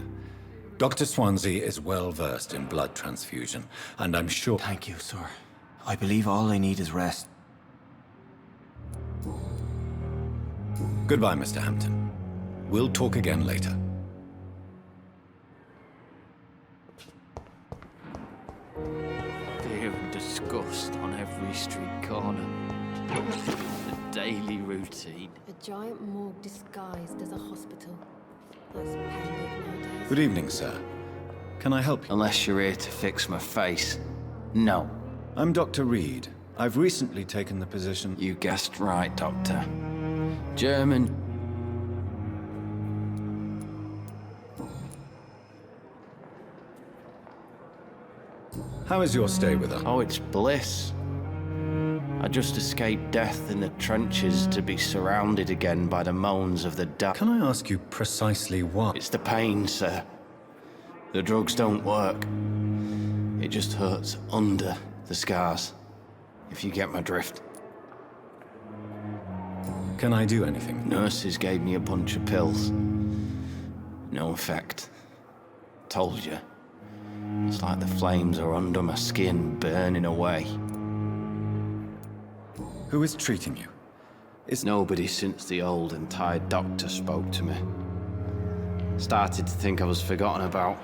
Dr. Swansea is well versed in blood transfusion, and I'm sure... Thank you, sir. I believe all I need is rest. Goodbye, Mr. Hampton. We'll talk again later. Fear and disgust on every street corner. The daily routine. A giant morgue disguised as a hospital. That's Pembroke nowadays. Good evening, sir. Can I help you? Unless you're here to fix my face. No. I'm Dr. Reed. I've recently taken the position... You guessed right, Doctor. German. How is your stay with us? Oh, it's bliss. I just escaped death in the trenches to be surrounded again by the moans of the dead. Can I ask you precisely why? It's the pain, sir. The drugs don't work. It just hurts under the scars, if you get my drift. Can I do anything? Nurses gave me a bunch of pills. No effect. Told you. It's like the flames are under my skin, burning away. Who is treating you? It's nobody since the old and tired doctor spoke to me. Started to think I was forgotten about.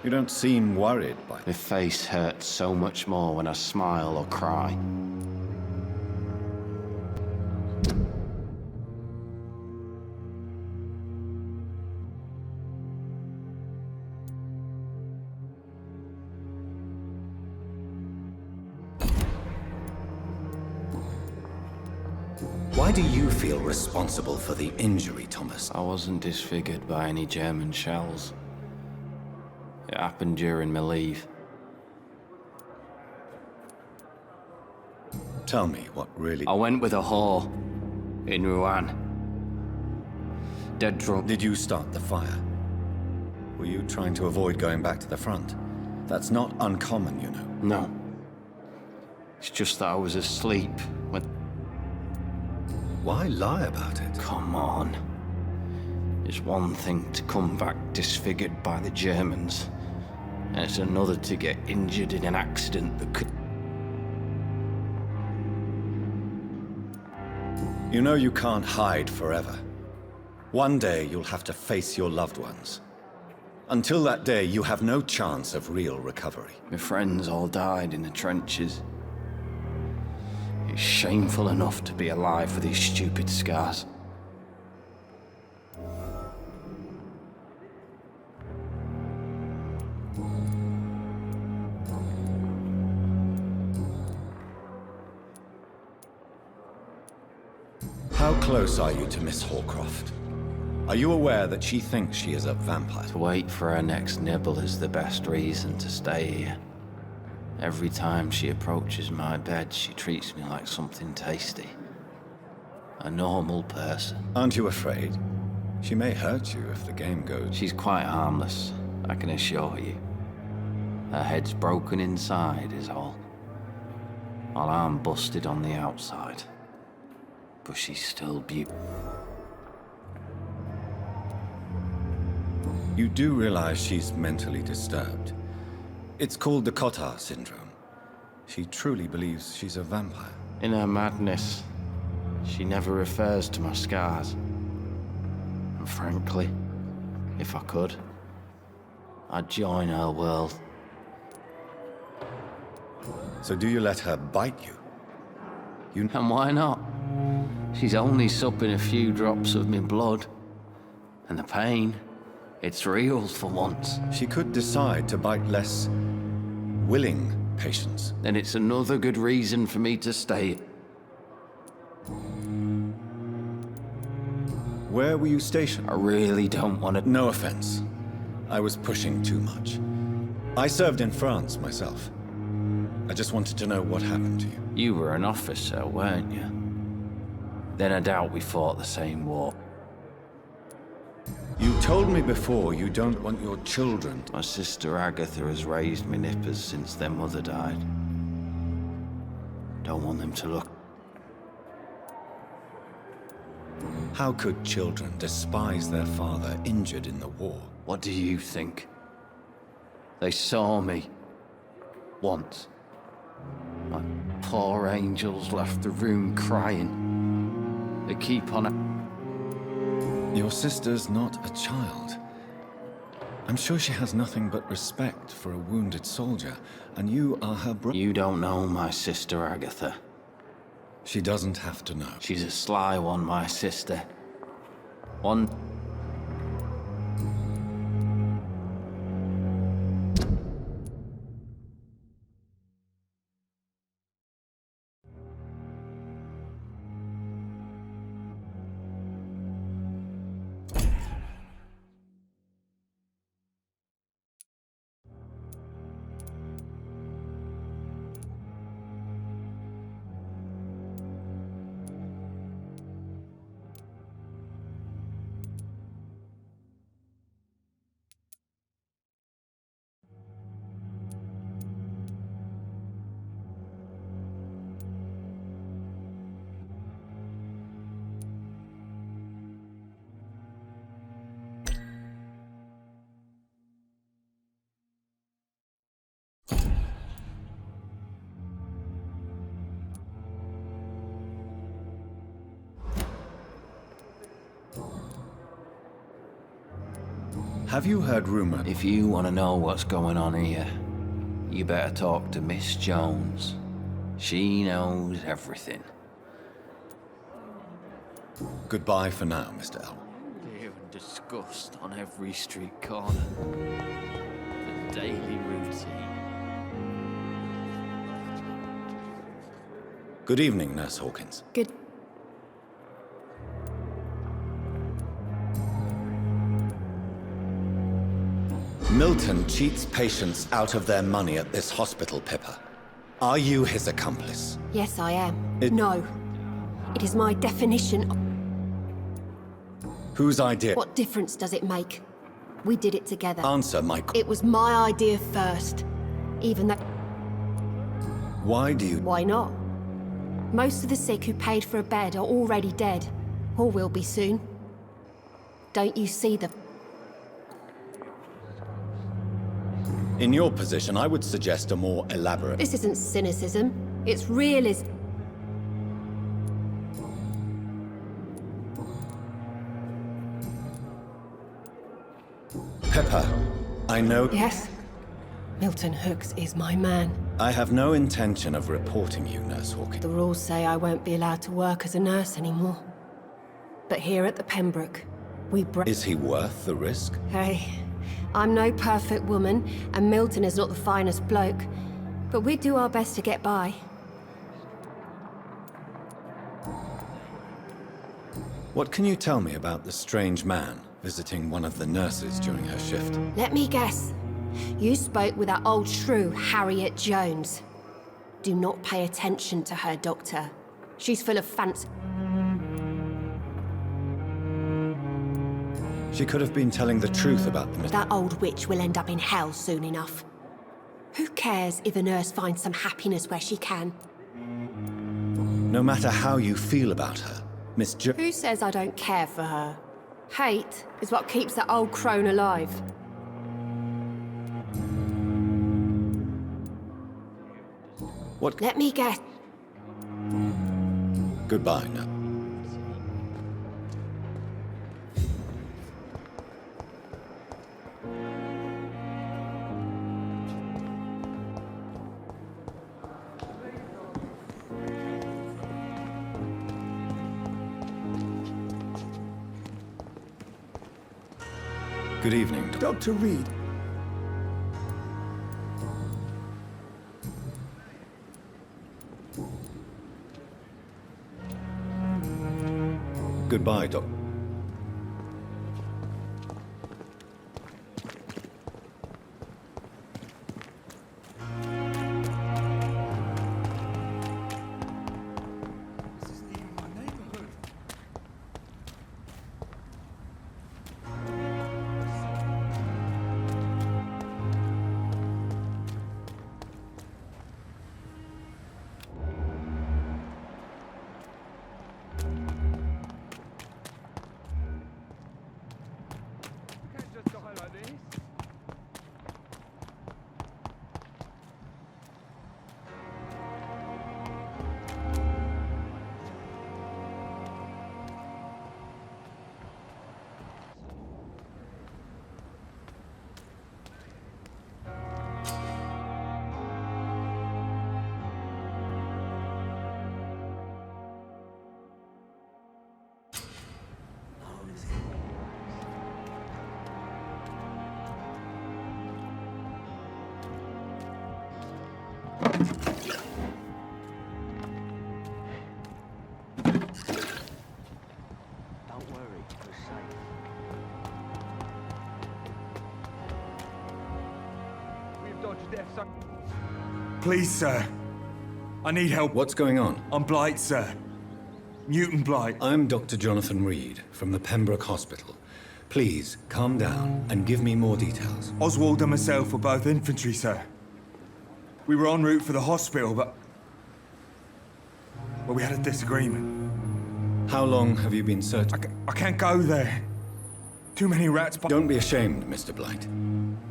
You don't seem worried by it. My face hurts so much more when I smile or cry. Why do you feel responsible for the injury, Thomas? I wasn't disfigured by any German shells. It happened during my leave. Tell me what really... I went with a whore in Rouen. Dead drunk. Did you start the fire? Were you trying to avoid going back to the front? That's not uncommon, you know. No. It's just that I was asleep when... Why lie about it? Come on. It's one thing to come back disfigured by the Germans, and it's another to get injured in an accident that could... You know you can't hide forever. One day you'll have to face your loved ones. Until that day, you have no chance of real recovery. My friends all died in the trenches. It's shameful enough to be alive with these stupid scars. How close are you to Miss Hallcroft? Are you aware that she thinks she is a vampire? To wait for her next nibble is the best reason to stay here. Every time she approaches my bed, she treats me like something tasty. A normal person. Aren't you afraid? She may hurt you if the game goes. She's quite harmless, I can assure you. Her head's broken inside is all. While I'm busted on the outside. But she's still beautiful. You do realize she's mentally disturbed. It's called the Cotard syndrome. She truly believes she's a vampire. In her madness, she never refers to my scars. And frankly, if I could, I'd join her world. So do you let her bite you? And why not? She's only supping a few drops of my blood. And the pain, it's real for once. She could decide to bite less willing patients. Then it's another good reason for me to stay. Where were you stationed? I really don't want to... No offense. I was pushing too much. I served in France myself. I just wanted to know what happened to you. You were an officer, weren't you? Then I doubt we fought the same war. You told me before you don't want your children to... My sister Agatha has raised me nippers since their mother died. Don't want them to look... How could children despise their father injured in the war? What do you think? They saw me. Once. My poor angels left the room crying. They keep on... Your sister's not a child. I'm sure she has nothing but respect for a wounded soldier, and you are her brother. You don't know my sister Agatha. She doesn't have to know. She's a sly one, my sister. One... Have you heard rumor? If you want to know what's going on here, you better talk to Miss Jones. She knows everything. Goodbye for now, Mr. L. Fear and disgust on every street corner. The daily routine. Good evening, Nurse Hawkins. Good. Milton cheats patients out of their money at this hospital, Pippa. Are you his accomplice? Yes, I am. No. It is my definition of... Whose idea? What difference does it make? We did it together. Answer my... It was my idea first. Even that... Why do you... Why not? Most of the sick who paid for a bed are already dead. Or will be soon. Don't you see the... In your position, I would suggest a more elaborate... This isn't cynicism. It's realism. Pippa, I know... Yes. Milton Hooks is my man. I have no intention of reporting you, Nurse Hawkins. The rules say I won't be allowed to work as a nurse anymore. But here at the Pembroke, we Is he worth the risk? Hey, I'm no perfect woman, and Milton is not the finest bloke. But we do our best to get by. What can you tell me about the strange man visiting one of the nurses during her shift? Let me guess. You spoke with that old shrew, Harriet Jones. Do not pay attention to her, Doctor. She's full of fancy. She could have been telling the truth about the... That old witch will end up in hell soon enough. Who cares if a nurse finds some happiness where she can? No matter how you feel about her, Miss Who says I don't care for her? Hate is what keeps that old crone alive. What? Let me guess. Goodbye now. Good evening, Dr. Reed. Goodbye, Doc. Please, sir. I need help. What's going on? I'm Blight, sir. Mutant Blight. I'm Dr. Jonathan Reed from the Pembroke Hospital. Please, calm down and give me more details. Oswald and myself were both infantry, sir. We were en route for the hospital, but we had a disagreement. How long have you been searching? I can't go there. Too many rats... Don't be ashamed, Mr. Blight.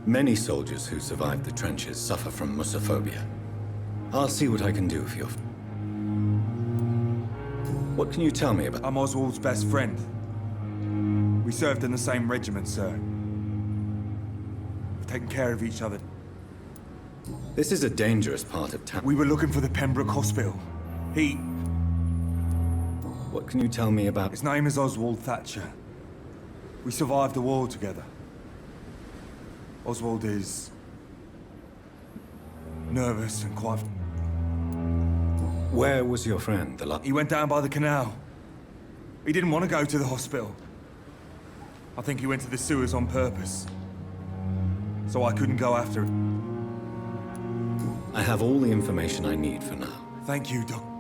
Many soldiers who survived the trenches suffer from musophobia. I'll see what I can do for you. What can you tell me about... I'm Oswald's best friend. We served in the same regiment, sir. taking care of each other. This is a dangerous part of town. We were looking for the Pembroke Hospital. What can you tell me about... His name is Oswald Thatcher. We survived the war together. Oswald is... nervous and quite... Where was your friend, He went down by the canal. He didn't want to go to the hospital. I think he went to the sewers on purpose. So I couldn't go after him. I have all the information I need for now. Thank you, Doc.